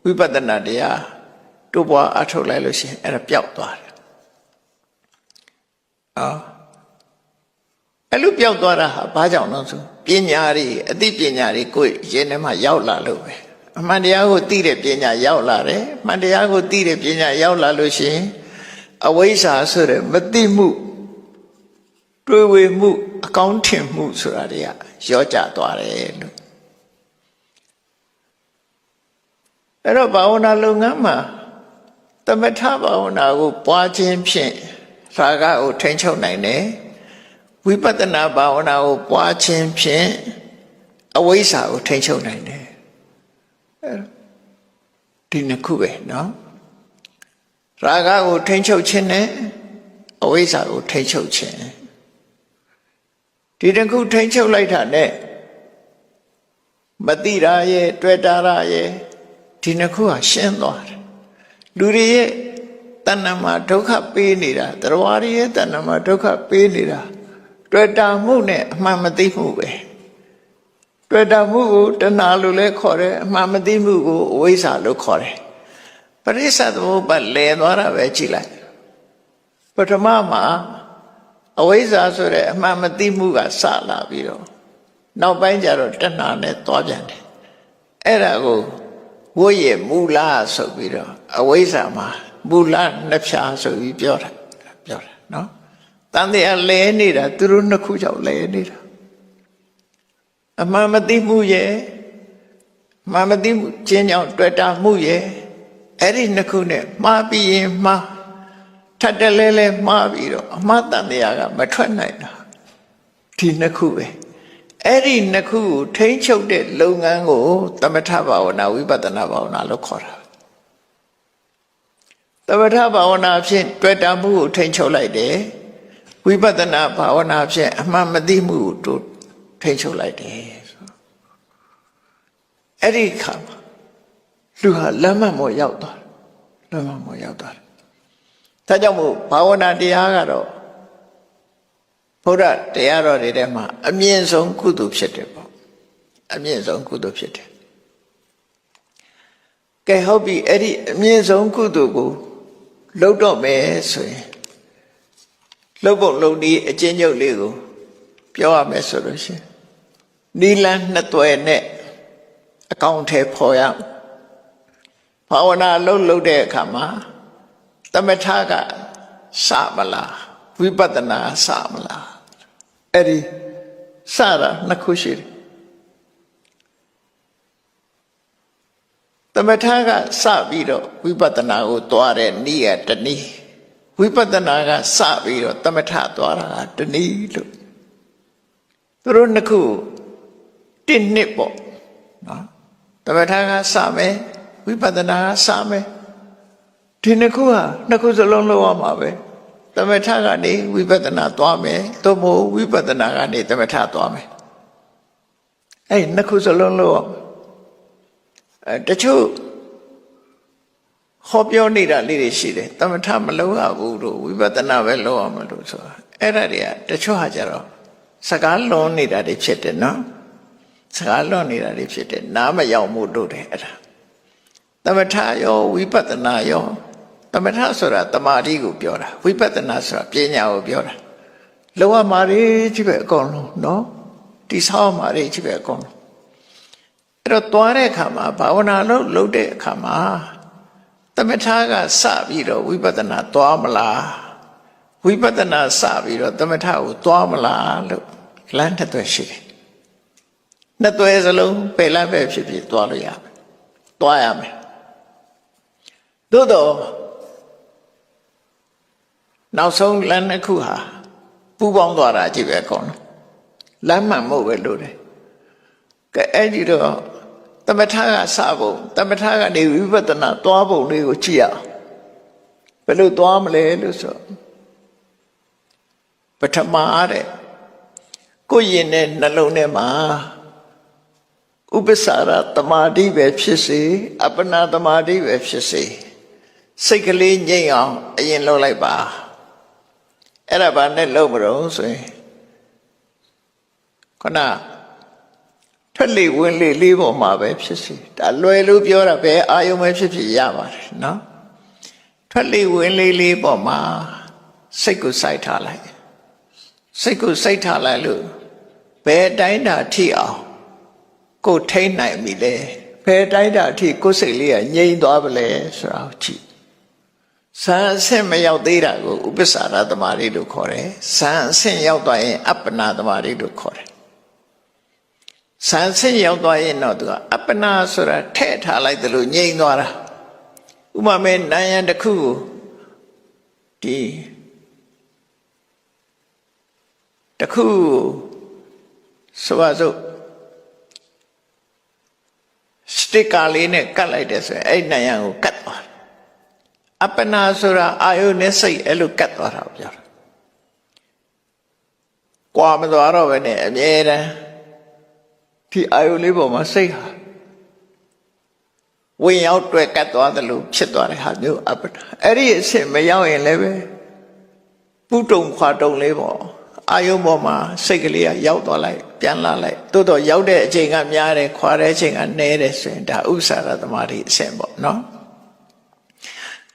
ဝိပဿနာတရားတို့ပွားအထုတ်လိုက်လို့ရှိရင်အဲ့ဒါပျောက်သွားတယ်အဲ့လိုပျောက်သွားတာဟာဘာကြောင့်လဲဆိုပညာတွေအသိပညာတွေကိုယ်ရင်ထဲမှာရောက်လာလို့ပဲအမှန်တရားကိုသိတဲ့ပညာရောက်လာတယ်အမှန်တရားကိုသိတဲ့ပညာရောက်လာလို့ရှိရင်အဝိဇ္ဇာဆိုတဲ့မသိမှုတွေးဝေမှုအကောင်းထင်မှုဆိုတာတွေကရောကျသွားတယ်လို့အဲ့တော့ဘာဝနာလုပ်ငန်းမှာသမထဘာဝနာကိုပွားခြင်းဖြင့်ရာဂကိုထိန်းချုပ်နိုင်တယ်ဝိပဿနာဘာဝနာကိုပွားခြင်းဖြင့်အဝိဇ္ဇာကိုထိန်းချုပ်နိုင်တယ်ဒီနှစ်ခုပဲနော်ရာဂကိုထိန်းချုပ်ခြင်းနဲ့အဝိဇ္ဇာကိုထိန်းချုပ်ခြင်းဒီတစ်ခုထိန်းချုပ်လိုက်တာနဲ့မတိရာရဲ့တွေ့တာရာရဲ့ဒီနှစ်ခုဟာရှင်းသွားတယ်လူတွေရဲ့တဏ္ဍာမှာဒုက္ခပေးနေတာတရားတွေရဲ့တဏ္ဍာမှာဒုက္ခပေးနေတာတွေ့တာမှုနဲ့အမှန်မသိမှုပဲတွေ့တာမှုကိုတဏှာလို့လည်းခေါ်တယ်အမှန်မသိမှုကိုအဝိဇ္ဇာလို့ခေါ်တယ်ပရိစ္ဆသမုပ္ပါလဲသွားတာပဲကြည့်လိုက်ပထမမှာအဝိဇ္ဇာဆိုတဲ့အမှန်မသိမှုကစလာပြီးတော့နောက်ပိုင်းကျတော့တဏှာနဲ့သွားပြန်တယ်အဲ့ဒါကိုဝိရဲ့မူလဆိုပြီးတော့အဝိဇ္ဇာမှာမူလနှစ်ဖြာဆိုပြီးပြောတာနော်တန်တရားလဲနေတာသူတို့နှစ်ခုကြောင့်လဲနေတာအမှန်မသိမှုရဲ့မှန်မသိမှုခြင်းကြောင့်တွေ့တာမှုရဲ့အဲ့ဒီနှစ်ခုနဲ့မှားပြီးရင်မှားထပ်တလဲလဲမှားပြီးတော့အမှားတန်တရားကမထွက်နိုင်တာဒီနှစ်ခုပဲအဲ့ဒီနှစ်ခုကိုထိန်းချုပ်တဲ့လုပ်ငန်းကိုသမထဘာဝနာဝိပဿနာဘာဝနာလို့ခေါ်တာသမထဘာဝနာဖြင့်တွေ့တာမှုကိုထိန်းချုပ်လိုက်တယ်ဝိပဿနာဘာဝနာဖြင့်အမှန်မသိမှုကိုထိန်းချုပ်လိုက်တယ်အဲ့ဒီခါမှာလူဟာလမ်းမမော်ရောက်သွားတယ်လမ်းမမော်ရောက်သွားတယ်ဒါကြောင့်မို့ဘာဝနာတရားကတော့ဘုရားတရားတော်တွေထဲမှာအမြင့်ဆုံးကုသိုလ်ဖြစ်တယ်ပေါ့အမြင့်ဆုံးကုသိုလ်ဖြစ်တယ်ကဲဟုတ်ပြီအဲ့ဒီအမြင့်ဆုံးကုသိုလ်ကိုလုပ်တော့မယ်ဆိုရင်လုပ်ဖို့လုပ်နည်းအကျဉ်းချုပ်လေးကိုပြောရမယ်ဆိုလို့ရှိရင်နီလန်းနှစ်သွယ်နဲ့အကောင့်ထဲပေါ်ရဘာဝနာလုပ်တဲ့အခါမှာသမထကစမလားဝိပဿနာစမလားအဲ့ဒီစတာနှစ်ခုရှိတယ်သမထကစပြီးတော့ဝိပဿနာကိုသွားတဲ့နည်းကတနည်းဝိပဿနာကစပြီးတော့သမထသွားတာကတနည်းလို့သူတို့နှစ်ခုတစ်နှစ်ပေါ့နော်သမထကစမယ်ဝိပဿနာကစမယ်ဒီနှစ်ခုဟာနှစ်ခုစလုံးလောက်ရမှာပဲသမထကနေဝိပဿနာသွားမယ်သို့မဟုတ်ဝိပဿနာကနေသမထသွားမယ်အဲ့နှစ်ခုစလုံးလောက်တချို့ ဟောပြောနေတာလေးတွေရှိတယ်သမထမလုံးရဘူးလို့ဝိပဿနာပဲလုံးအောင်မလို့ဆိုတာအဲ့ဒါတွေကတချို့ဟာကြတော့စကားလွန်နေတာတွေဖြစ်တယ်နော်စကားလွန်နေတာတွေဖြစ်တယ်နားမရောက်မှုတို့တယ်အဲ့ဒါသမထရောဝိပဿနာရောသမထဆိုတာတမာတိကိုပြောတာဝိပဿနာဆိုတာပညာကိုပြောတာလောကမှာတွေကြီးပဲအကုန်လုံးနော်တိဆောက်မှာတွေကြီးပဲအကုန်လုံးအဲ့တော့သွားတဲ့အခါမှာဘာဝနာလုပ်တဲ့အခါမှာသမထကစပြီးတော့ဝိပဿနာသွားမလားဝိပဿနာစပြီးတော့သမထကိုသွားမလားလို့လမ်းတစ်သွယ်ရှိတယ်နှစ်သွယ်စလုံးပယ်လိုက်ပဲဖြစ်ဖြစ်သွားလို့ရမယ်သွားရမယ်သို့တော့နောက်ဆုံးလမ်းတစ်ခုဟာပူပေါင်းသွားတာကြည့်ပဲအကုန်လုံးလမ်းမှန်မို့ပဲလို့တယ်ကဲအဲ့ဒီတော့သမထကစဖို့သမထကနေဝိပဿနာသွားပုံလေးကိုကြည့်ရအောင်ဘယ်လိုသွားမလဲလို့ဆိုပထမအားတဲ့ကိုယ်ရင်တဲ့နှလုံးထဲမှာဥပ္ပစာရတမာတိပဲဖြစ်စေအပ္ပနာတမာတိပဲဖြစ်စေစိတ်ကလေးငြိမ်အောင်အရင်လုပ်လိုက်ပါအဲ့ဒါဘာနဲ့လုပ်မလို့ဆိုရင်ခဏထွက်လေဝင်လေလေးပေါ်မှာပဲဖြစ်စီဒါလွယ်လို့ပြောတာပဲအာယုံပဲဖြစ်ဖြစ်ရပါတယ်နော်ထွက်လေဝင်လေလေးပေါ်မှာစိတ်ကိုစိုက်ထားလိုက်စိတ်ကိုစိုက်ထားလိုက်လို့ဘယ်တိုင်းတာထိအောင်ကိုထိန်းနိုင်ပြီလေဘယ်တိုင်းတာထိကိုစိတ်လေးကငြိမ်သွားပါလဲဆိုတာကိုကြည့်ဇန်အဆင့်မရောက်သေးတာကိုဥပ္ပစာရတမာတိလို့ခေါ်တယ်ဇန်အဆင့်ရောက်သွားရင်အပ္ပနာတမာတိလို့ခေါ်တယ်ဇန်အဆင့်ရောက်သွားရင်တော့သူကအပ္ပနာဆိုတာထည့်ထားလိုက်တယ်လို့ငြိမ်သွားတာဥပမာနာယံတစ်ခုကိုဒီတစ်ခုဆိုပါစို့စတစ်ကာလေးနဲ့ကတ်လိုက်တယ်ဆိုရင်အဲ့နာယံကိုကတ်သွားအပ္ပနာဆိုတာအာယုနဲ့စိတ်အဲ့လိုကတ်သွားတာပြောတာကွာမသွားတော့ပဲနဲ့အမြဲတမ်းဒီအာယုလေးပေါ်မှာစိတ်ဟာဝင်ရောက်တွေ့ကတ်သွားတယ်လို့ဖြစ်သွားတဲ့ဟာမျိုးအပ္ပနာအဲ့ဒီအဆင့်မရောက်ရင်လည်းပဲပုတုံခွာတုံလေးပေါ့အာယုပေါ်မှာစိတ်ကလေးကရောက်သွားလိုက်ပြန်လာလိုက်တိုးတော့ရောက်တဲ့အချိန်ကများတယ်ခွာတဲ့အချိန်ကနည်းတယ်ဆိုရင်ဒါဥစ္စာရသမารိအဆင့်ပေါ့နော်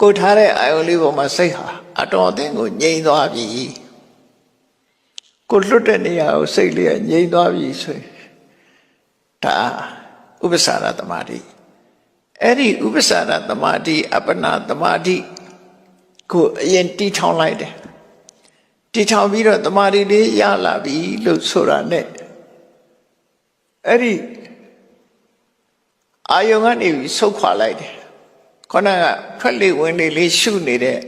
ကိုထားတဲ့အာယုလေးပေါ်မှာစိတ်ဟာအတော်အသင့်ကိုငြိမ်သွားပြီကိုလွတ်တဲ့နေရာကိုစိတ်လေးကငြိမ်သွားပြီဆိုရင်ဒါဥပ္ပစာရသမာဓိအဲ့ဒီဥပ္ပစာရသမာဓိအပ္ပနာသမာဓိကိုအရင်တီထောင်လိုက်တယ်တီထောင်ပြီးတော့သမာဓိလေးရလာပြီလို့ဆိုတာနဲ့အဲ့ဒီအာယုံကနေပြီးဆုတ်ခွာလိုက်တယ်ခொနကထွက်လေဝင်လေလေးရှုနေတဲ့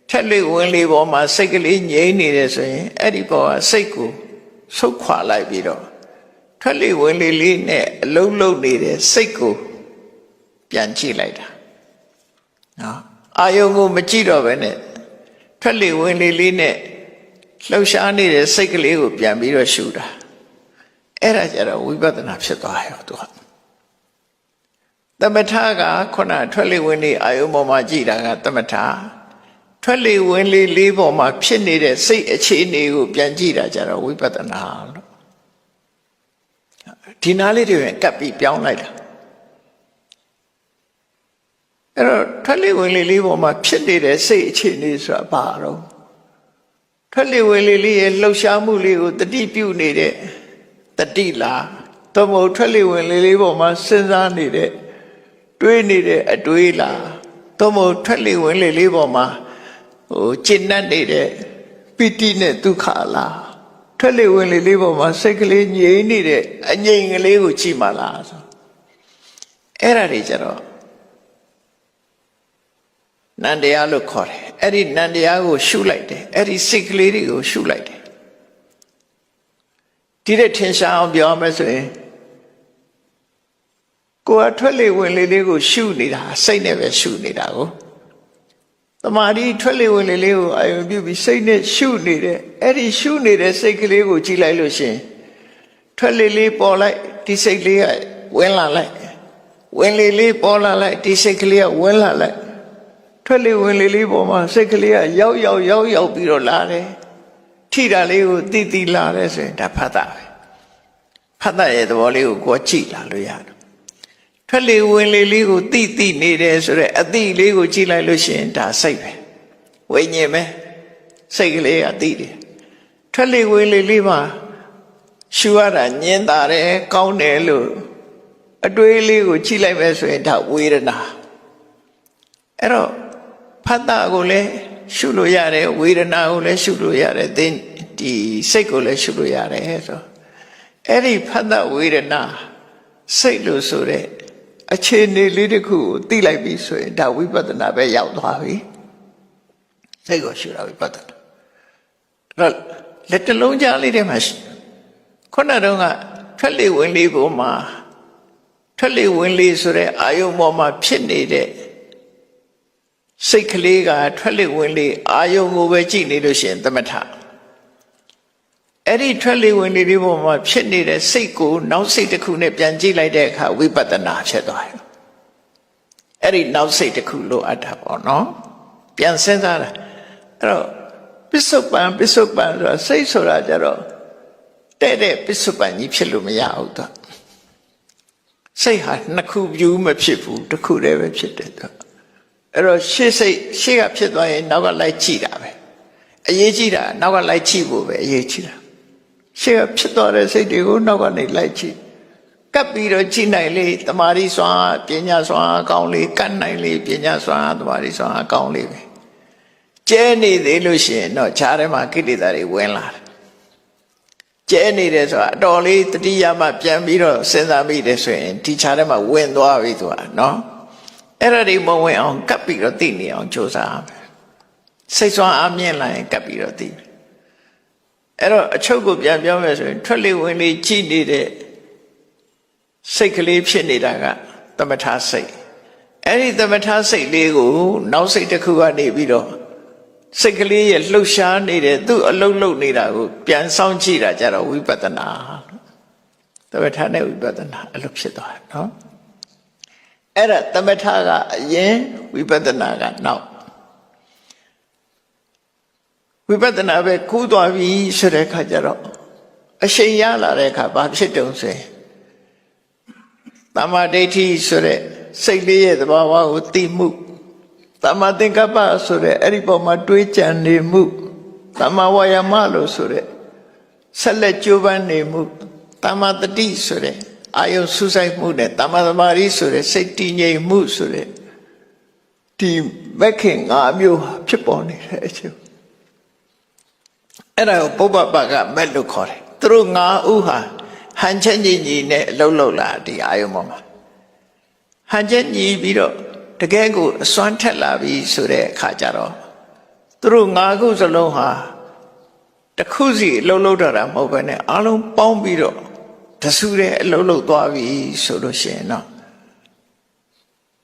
ထက်လေဝင်လေပေါ်မှာစိတ်ကလေးငြိမ်နေတယ်ဆိုရင်အဲ့ဒီပေါ်ကစိတ်ကိုဆုတ်ခွာလိုက်ပြီးတော့ထွက်လေဝင်လေလေးနဲ့အလုံးလုံးနေတဲ့စိတ်ကိုပြန်ကြည့်လိုက်တာနော်အာယုံကိုမကြည့်တော့ဘဲနဲ့ထွက်လေဝင်လေလေးနဲ့လှုပ်ရှားနေတဲ့စိတ်ကလေးကိုပြန်ပြီးတော့ရှုတာအဲ့ဒါကြတော့ဝိပဿနာဖြစ်သွားရောသူကသမထကခုနထွက်လေဝင်လေအာယုံပေါ်မှာကြည့်တာကသမထထွက်လေဝင်လေလေးပေါ်မှာဖြစ်နေတဲ့စိတ်အခြေအနေကိုပြန်ကြည့်တာကြတော့ဝိပဿနာလို့ဒီနားလေးတွေကပ်ပြီးပြောင်းလိုက်တာအဲ့တော့ထွက်လေဝင်လေလေးပေါ်မှာဖြစ်နေတဲ့စိတ်အခြေအနေဆိုတာဘာတော့ထွက်လေဝင်လေလေးရဲ့လှုပ်ရှားမှုလေးကိုတတိပြုနေတဲ့တတိလားသို့မဟုတ်ထွက်လေဝင်လေလေးပေါ်မှာစဉ်းစားနေတဲ့တွေးနေတဲ့အတွေးလားသို့မဟုတ်ထွက်လေဝင်လေလေးပေါ်မှာကျင့်တတ်နေတဲ့ပိဋိနဲ့ဒုက္ခလားထွက်လေဝင်လေလေးပေါ်မှာစိတ်ကလေးငြိမ်နေတဲ့အငြိမ်ကလေးကိုကြည့်မှလားဆိုအဲ့ဒါတွေကြတော့နန္တရားလို့ခေါ်တယ်အဲ့ဒီနန္တရားကိုရှုလိုက်တယ်အဲ့ဒီစိတ်ကလေးတွေကိုရှုလိုက်တယ်ဒီတဲ့ထင်ရှားအောင်ပြောမယ်ဆိုရင်ကိုယ်ကထွက်လေဝင်လေလေးကိုရှုနေတာစိတ်နဲ့ပဲရှုနေတာကိုတမာတိထွက်လေဝင်လေလေးကိုအာရုံပြုပြီးစိတ်နဲ့ရှုနေတဲ့အဲ့ဒီရှုနေတဲ့စိတ်ကလေးကိုကြည့်လိုက်လို့ရှင်ထွက်လေလေးပေါ်လိုက်ဒီစိတ်လေးကဝင်လာလိုက်ဝင်လေလေးပေါ်လာလိုက်ဒီစိတ်ကလေးကဝင်လာလိုက် ထွက်လေဝင်လေလေးပေါ်မှာစိတ်ကလေးကရောက်ပြီးတော့လာတယ်ထိတာလေးကိုတိလာတယ်ဆိုရင်ဒါဖတ်တာပဲဖတ်တာရဲ့သဘောလေးကိုကိုယ်ကြည့်လာလို့ရတယ်ထွက်လေဝင်လေလေးကိုတိနေတယ်ဆိုတော့အတိလေးကိုကြည့်လိုက်လို့ရှိရင်ဒါစိတ်ပဲဝိညာဉ်ပဲစိတ်ကလေးကတိတယ်ထွက်လေဝင်လေလေးမှာရှူရတာညင်တာတယ်ကောင်းတယ်လို့အတွေးလေးကိုကြည့်လိုက်ပဲဆိုရင်ဒါဝေဒနာအဲ့တော့ဖတ်တာကိုလည်းရှုလို့ရတယ်ဝေဒနာကိုလည်းရှုလို့ရတယ်ဒီစိတ်ကိုလည်းရှုလို့ရတယ်ဆိုအဲ့ဒီဖတ်တာဝေဒနာစိတ်လို့ဆိုတဲ့အခြေအနေလေးတစ်ခုကိုသိလိုက်ပြီဆိုရင်ဒါဝိပဿနာပဲရောက်သွားပြီစိတ်ကိုရှုတာဝိပဿနာအဲ့လက်တလုံးကြားလေးထဲမှာခုနတုန်းကထွက်လေဝင်လေကိုမှထွက်လေဝင်လေဆိုတဲ့အာယုံပေါ်မှာဖြစ်နေတဲ့စိတ်ကလေးကထွက်လေဝင်လေအာယုံကိုပဲကြည့်နေလို့ရှိရင်သမထအဲ့ဒီထွက်လေဝင်လေဒီပေါ်မှာဖြစ်နေတဲ့စိတ်ကိုနောက်စိတ်တစ်ခုနဲ့ပြန်ကြည့်လိုက်တဲ့အခါဝိပဿနာဖြစ်သွားတယ်အဲ့ဒီနောက်စိတ်တစ်ခုလိုအပ်တာပေါ့နော်ပြန်စဉ်းစားတာအဲ့တော့ပစ္စုပန်ဆိုတာစိတ်ဆိုတာကြတော့တဲ့ပစ္စုပန်ကြီးဖြစ်လို့မရဘူးသူစိတ်ဟာနှစ်ခုပြူးမဖြစ်ဘူးတစ်ခုတည်းပဲဖြစ်တယ်သူအဲ့တော့ရှေ့ကဖြစ်သွားရင်နောက်ကလိုက်ကြည့်တာပဲအရေးကြီးတာနောက်ကလိုက်ကြည့်ဖို့ပဲအရေးကြီးတာရှေ့ကဖြစ်သွားတဲ့စိတ်တွေကိုနောက်ကနေလိုက်ကြည့်ကပ်ပြီးတော့ကြည့်နိုင်လေတမာရီစွာပညာစွာကောင်းလေကတ်နိုင်လေပညာစွာတမာရီစွာကောင်းလေပဲကျဲနေသေးလို့ရှိရင်တော့ခြားထဲမှာကိလေသာတွေဝင်လာတယ်ကျဲနေတယ်ဆိုတာအတော်လေးတတိယမှပြန်ပြီးတော့စဉ်းစားမိတယ်ဆိုရင်ဒီခြားထဲမှာဝင်သွားပြီသူကနော်အဲ့ဒါဒီမဝင်အောင်ကပ်ပြီးတော့သိနေအောင်ကြိုးစားရမယ်စိတ်ဆွမ်းအားမြင့်လာရင်ကပ်ပြီးတော့သိတယ်အဲ့တော့အချုပ်ကိုပြန်ပြောမယ်ဆိုရင်ထွက်လေဝင်လေကြည့်နေတဲ့စိတ်ကလေးဖြစ်နေတာကသမထစိတ်အဲ့ဒီသမထစိတ်လေးကိုနောက်စိတ်တစ်ခုကနေပြီးတော့စိတ်ကလေးရဲ့လှုပ်ရှားနေတဲ့သူ့အလုံးလုံးနေတာကိုပြန်ဆောင်ကြည့်တာကြတော့ဝိပဿနာသမထနဲ့ဝိပဿနာအဲ့လိုဖြစ်သွားတယ်နော်အဲ့ဒါသမထကအရင်ဝိပဿနာကနောက်ဝိပဿနာပဲကူးသွားပြီဆိုတဲ့အခါကျတော့အရှိန်ရလာတဲ့အခါဘာဖြစ်တုံးဆိုရင်သမ္မာဒိဋ္ဌိဆိုတဲ့စိတ်လေးရဲ့သဘာဝကိုသိမှုသမ္မာသင်္ကပ္ပဆိုတဲ့အဲ့ဒီပေါ်မှာတွေးကြံနေမှုသမ္မာဝါယာမလို့ဆိုတဲ့ဆက်လက်ကြိုးပမ်းနေမှုသမ္မာတတိဆိုတဲ့အာယုစူးစိုက်မှုနဲ့သမ္မာသမာဓိဆိုတဲ့စိတ်တည်ငြိမ်မှုဆိုတဲ့ဒီမက္ခင်၅မျိုးဖြစ်ပေါ်နေတဲ့အချိန်အဲ့ဒါကိုပုဗ္ဗပကမက်လို့ခေါ်တယ်သူတို့၅ဦးဟာဟန်ချက်ညီညီနဲ့အလုံးလုံးလာဒီအာယုပေါ်မှာဟန်ချက်ညီပြီးတော့တကယ်ကိုအစွမ်းထက်လာပြီဆိုတဲ့အခါကျတော့သူတို့၅ခုစလုံးဟာတစ်ခုစီအလုံးလုံးတာမဟုတ်ဘဲနဲ့အားလုံးပေါင်းပြီးတော့တဆူတဲ့အလုံးလုံးသွားပြီဆိုလို့ရှိရင်တော့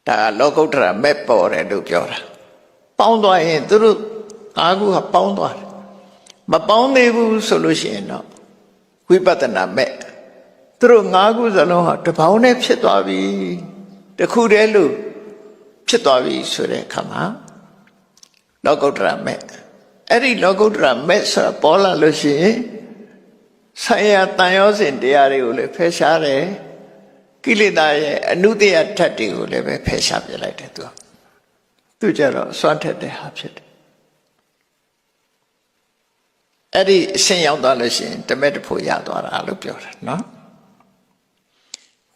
ဒါလောကုတ္တရာမက်ပေါ်တယ်လို့ပြောတာပေါင်းသွားရင်သူတို့၅ခုဟာပေါင်းသွားတယ်မပေါင်းသေးဘူးဆိုလို့ရှိရင်တော့ဝိပဿနာမက်သူတို့၅ခုစလုံးဟာတပေါင်းနဲ့ဖြစ်သွားပြီတခုတည်းလို့ဖြစ်သွားပြီဆိုတဲ့အခါမှာလောကုတ္တရာမက်အဲ့ဒီလောကုတ္တရာမက်ဆိုတာပေါ်လာလို့ရှိရင်ဆိုင်ရာတန်ရောစဉ်တရားတွေကိုလည်းဖယ်ရှားတယ်ကိလေသာရဲ့အနုတ္တယဓာတ်တွေကိုလည်းပဲဖယ်ရှားပြလိုက်တယ်သူကြတော့စွန့်ထက်တဲ့ဟာဖြစ်တယ်အဲ့ဒီအရှင်းရောက်သွားလို့ရှိရင်တမက်တဖို့ရသွားတာလို့ပြောတာနော်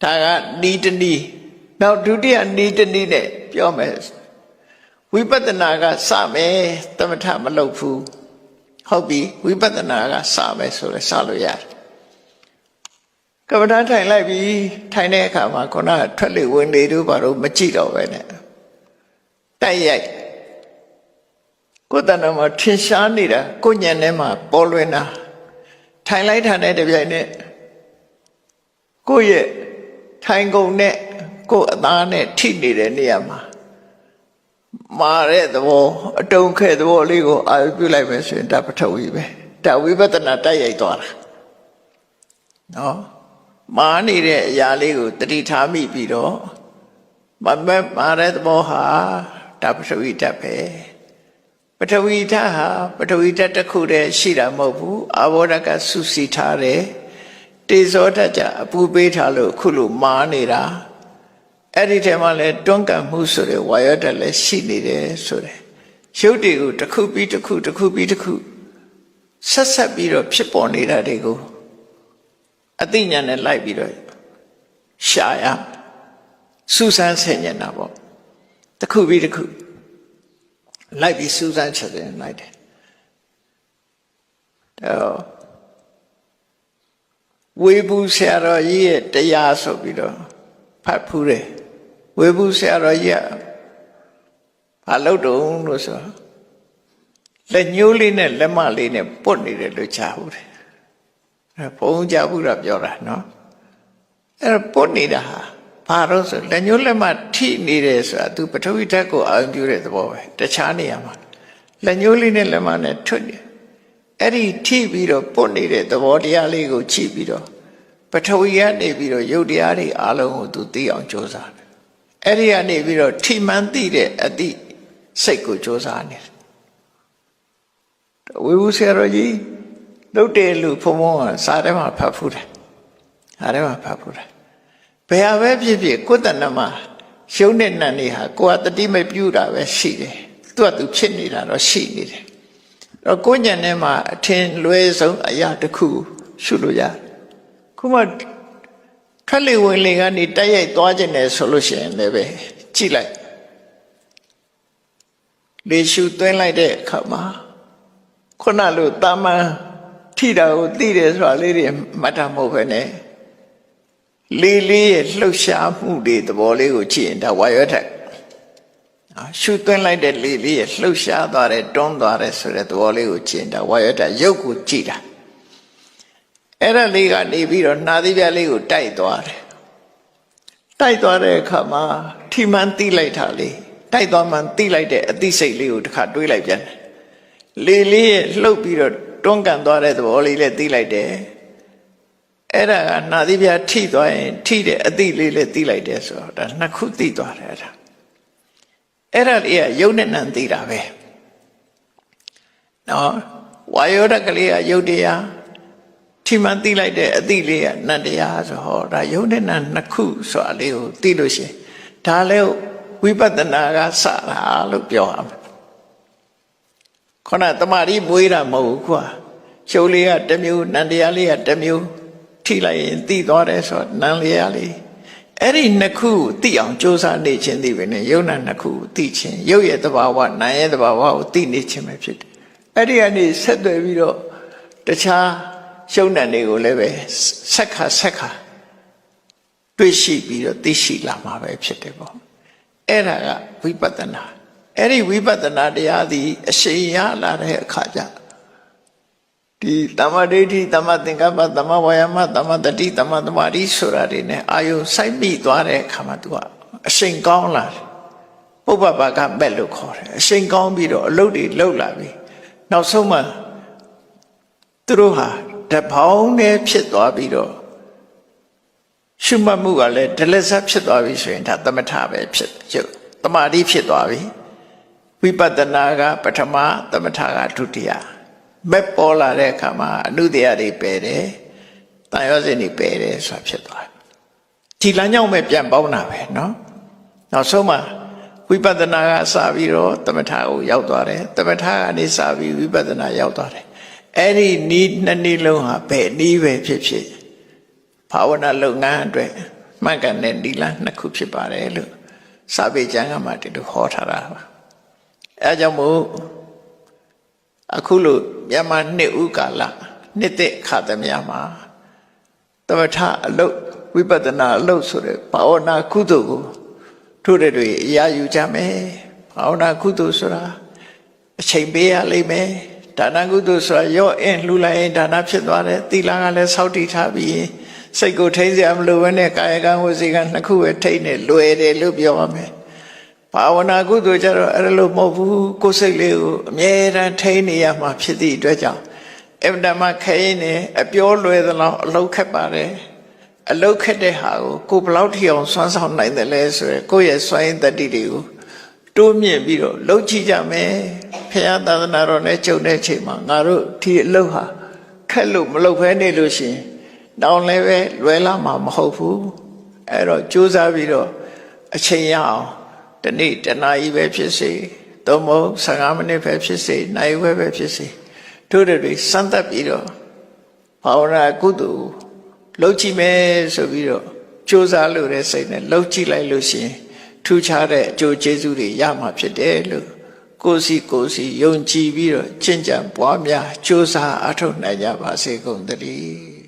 ဒါကနီးတနီးနောက်ဒုတိယနီးတနီးနဲ့ပြောမယ်ဝိပဿနာကစမယ်သမထမလုပ်ဘူးဟုတ်ပြီဝိပဿနာကစမယ်ဆိုရင်စလို့ရတယ်ကမ္ဘာထိုင်လိုက်ပြီထိုင်တဲ့အခါမှာခုနထွက်လေဝင်လေတို့ဘာလို့မကြည့်တော့ပဲနဲ့တိုက်ရိုက်ကိုယ်တဏ္ဍာမှာထင်ရှားနေတာကိုဉာဏ်ထဲမှာပေါ်လွင်တာထိုင်လိုက်တာနဲ့တပြိုင်နက်ကိုယ့်ရဲ့ထိုင်ကုန်နဲ့ကိုယ်အသားနဲ့ထိနေတဲ့နေရာမှာမာတဲ့သဘောအတုံးခဲ့သဘောလေးကိုအာရုံပြုလိုက်မယ်ဆိုရင်ဒါပထဝီပဲဒါဝိပဿနာတိုက်ရိုက်သွားတာနော်မာနေတဲ့အရာလေးကိုတတိထားမိပြီးတော့မာတဲ့သဘောဟာ ဒါပထဝီဓာတ်ပဲပထဝီဓာတ်ဟာပထဝီဓာတ်တစ်ခုတည်းရှိတာမဟုတ်ဘူးအာဘောဓာတ်ကစုစည်းထားတယ်တေဇောဓာတ်ကြအပူပေးထားလို့ခုလိုမာနေတာအဲ့ဒီထဲမှာလဲတွန်းကန်မှုဆိုတဲ့ဝါယောဓာတ်လည်းရှိနေတယ်ဆိုတယ်ရုပ်တွေကိုတစ်ခုပြီးတစ်ခုတစ်ခုပြီးတစ်ခုဆက်ပြီးတော့ဖြစ်ပေါ်နေတာတွေကိုအသိဉာဏ်နဲ့လိုက်ပြီးတော့ရှာရစူးစမ်းဆင်ញတာပေါ့တစ်ခုပြီးတစ်ခုလိုက်ပြီးစူးစမ်းချက်တယ်လိုက်တယ်ဝေဘူးဆရာတော်ကြီးရဲ့တရားဆိုပြီးတော့ဖတ်ဖူးတယ်ဝေဘူးဆရာတော်ကြီးကဘာလို့တုံးလို့ဆိုလက်ညှိုးလေးနဲ့လက်မလေးနဲ့ပုတ်နေတယ်လို့ကြားဘူးတယ်ဘုံကြားဘူးတော့ပြောတာနော်အဲ့ပုတ်နေတာဟာဘာလို့ဆိုလက်ညှိုးလက်မထိနေတယ်ဆိုတာသူပထဝီဓာတ်ကိုအာရုံပြုတဲ့သဘောပဲတခြားနေရာမှာလက်ညှိုးလေးနဲ့လက်မနဲ့ထွတ်နေအဲ့ဒီထိပြီးတော့ပုတ်နေတဲ့သဘောတရားလေးကိုကြည့်ပြီးတော့ပထဝီကနေပြီးတော့ယုတ်တရားတွေအလုံးကိုသူသိအောင်ကြိုးစားတယ်အဲ့ဒီကနေပြီးတော့ထိမှန်သိတဲ့အတိစိတ်ကိုကြိုးစားနေတယ်ဝေဘူးဆရာတော်ကြီးလုတ်တယ်လို့ဖုံဖုံကစားထဲမှာဖတ်ဖူးတယ်စားထဲမှာဖတ်ဖူးတယ်ဘယ်ဟာပဲဖြစ်ဖြစ်ကိုယ်တဏ္ဍမှာရှုံးတဲ့နံနေဟာကိုယ်ကတတိမပြူတာပဲရှိတယ်သူကသူဖြစ်နေတာတော့ရှိနေတယ်တော့ကိုယ်ညံထဲမှာအထင်လွဲဆုံးအရာတစ်ခုရှုလို့ရတယ်ခုမှထွက်လေဝင်လေကနေတိုက်ရိုက်သွားခြင်းနဲ့ဆိုလို့ရှိရင်လည်းပဲကြည့်လိုက်လေရှုသွင်းလိုက်တဲ့အခါမှာခုနလိုတာမန်ထိတာကိုသိတယ်ဆိုတာလေးတွေမှတ်တာမဟုတ်ပဲနဲ့လေးလေးရဲ့လှုပ်ရှားမှုတွေသဘောလေးကိုကြည့်ရင်ဒါဝါယောဓာတ်ရှုသွင်းလိုက်တဲ့လေးလေးရဲ့လှုပ်ရှားသွားတယ်တွန်းသွားတယ်ဆိုတဲ့သဘောလေးကိုကြည့်ရင်ဒါဝါယောဓာတ်ရုပ်ကိုကြည့်တာအဲ့ဒါလေးကနေပြီးတော့နှာသီးပြားလေးကိုတိုက်သွားတယ်တိုက်သွားတဲ့အခါမှာထိမှန်သိလိုက်တာလေးတိုက်သွားမှန်သိလိုက်တဲ့အသိစိတ်လေးကိုတစ်ခါတွေးလိုက်ပြန်တယ်လေးလေးရဲ့လှုပ်ပြီးတော့တွန်းကန်သွားတဲ့သဘောလေးလည်းသိလိုက်တယ်အဲ့ဒါကနှာသီးပြားထိသွားရင်ထိတဲ့အသိလေးလည်းသိလိုက်တယ်ဆိုတော့ဒါနှစ်ခုသိသွားတယ်အဲ့ဒါလေးကယုတ်နဲ့နံသိတာပဲနော်ဝါယောဓာတ်ကလေးကယုတ်တရားထိမှန်သိလိုက်တဲ့အသိလေးကနံတရားဆိုဟောဒါယုတ်နဲ့နံနှစ်ခုဆိုတာလေးကိုသိလို့ရှိရင်ဒါလည်းဝိပဿနာကစတာလို့ပြောရမယ်ခုနတမာရီမွေးတာမဟုတ်ဘူးကွာရှုပ်လေးကတစ်မျိုးနံတရားလေးကတစ်မျိုးထိလိုက်ရင်သိသွားတယ်ဆိုတော့နံလေးရလေးအဲ့ဒီနှစ်ခုကိုသိအောင်ကြိုးစားနေခြင်းသိပဲနဲ့ယုံနာနှစ်ခုကိုသိခြင်းယုတ်ရဲ့သဘာဝနာရဲ့သဘာဝကိုသိနေခြင်းပဲဖြစ်တယ်အဲ့ဒီကနေဆက်သွယ်ပြီးတော့တခြားရှုံဏတွေကိုလည်းပဲဆက်ခါတွေ့ရှိပြီးတော့သိရှိလာမှာပဲဖြစ်တယ်ပေါ့အဲ့ဒါကဝိပဿနာအဲ့ဒီဝိပဿနာတရားသည်အရှိန်ရလာတဲ့အခါကျဒီသမ္မာဒိဋ္ဌိသမ္မာသင်္ကပ္ပသမ္မာဝါယာမသမ္မာတတိသမ္မာသမာဓိဆိုတာတွေ ਨੇ အာယုစိုက်မိသွားတဲ့အခါမှာ तू ကအရှိန်ကောင်းလာတယ်ပုပ္ပပါကဘက်လို့ခေါ်တယ်အရှိန်ကောင်းပြီးတော့အလုတ်တွေလှုပ်လာပြီနောက်ဆုံးမှသူတို့ဟာတပေါင်းနဲ့ဖြစ်သွားပြီးတော့ရှုမှတ်မှုကလည်းဒလဆက်ဖြစ်သွားပြီဆိုရင်ဒါသမထပဲဖြစ်ရုပ်တမာတိဖြစ်သွားပြီဝိပဿနာကပထမသမထကဒုတိယမက်ပေါ်လာတဲ့အခါမှာအနုတ္တရတွေပယ်တယ်တန်ရောစင်တွေပယ်တယ်ဆိုတာဖြစ်သွားတယ်ဒီလမ်းကြောင်းပဲပြန်ပေါင်းတာပဲเนาะနောက်ဆုံးမှာဝိပဿနာကစပြီးတော့သမထကိုရောက်သွားတယ်သမထကနေစပြီးဝိပဿနာရောက်သွားတယ်အဲ့ဒီနီးနှစ်နည်းလုံးဟာဘယ်နည်းပဲဖြစ်ဖြစ်ဘာဝနာလုပ်ငန်းအတွက်မှန်ကန်တဲ့ဒီလမ်းနှစ်ခုဖြစ်ပါတယ်လို့စာပေကျမ်းကမှဒီလိုဟောထားတာပါအဲကြောင့်မို့အခုလို့မြန်မာနှစ်ဦးကာလနှစ်သက်ခါသမယမှာသမထအလုပ်ဝိပဿနာအလုပ်ဆိုတဲ့ဘာဝနာကုသိုလ်ကိုထို့တဲ့တွေအရာယူကြမယ်ဘာဝနာကုသိုလ်ဆိုတာအချိန်ပေးရလိမ့်မယ်ဒါနကုသိုလ်ဆိုတာရော့အင်းလှူလိုက်ရင်ဒါနဖြစ်သွားတယ်သီလကလည်းစောင့်တည်ထားပြီးစိတ်ကိုထိန်းစရာမလိုဘဲနဲ့ကာယကံဝစီကံနှစ်ခုပဲထိန်းနေလွယ်တယ်လို့ပြောရမယ်ဘာဝနာကုသိုလ်ကြတော့အဲ့လိုမဟုတ်ဘူးကိုယ်စိတ်လေးကိုအမြဲတမ်းထိန်းနေရမှာဖြစ်သည့်အတွက်ကြောင့်အဗ္ဗဓမ္မခဲရင်နဲ့အပြောလွယ်သလောက်အလုတ်ခက်ပါတယ်အလုတ်ခက်တဲ့ဟာကိုဘယ်လောက်ထိအောင်စွမ်းဆောင်နိုင်တယ်လဲဆိုရယ်ကိုယ့်ရဲ့စွမ်းရည်တတ္တိတွေကို တိုးမြင့်ပြီးတော့လှုပ်ကြည့်ကြမယ်ဖခင်သာသနာတော်နဲ့ကြုံတဲ့အချိန်မှာငါတို့ဒီအလုပ်ဟာခက်လို့မလုပ်ဖဲနေလို့ရှိရင်တောင်းလည်းပဲလွယ်လာမှာမဟုတ်ဘူးအဲ့တော့ကြိုးစားပြီးတော့အချိန်ရအောင်ဒီနေ့တနာရီပဲဖြစ်စေသို့မဟုတ်15မိနစ်ပဲဖြစ်စေနိုင်ဝဲပဲဖြစ်စေတို့တွေစမ်းသပ်ပြီးတော့ဘာဝနာကုသိုလ်လုပ်ကြည့်မယ်ဆိုပြီးတော့ကြိုးစားလို့တဲ့စိတ်နဲ့လုပ်ကြည့်လိုက်လို့ရှိရင်ထူးခြားတဲ့အကျိုးကျေးဇူးတွေရမှာဖြစ်တယ်လို့ကိုယ်စီယုံကြည်ပြီးတော့ကျင့်ကြံပွားများကြိုးစားအထောက်နိုင်ကြပါစေကုန်သတည်း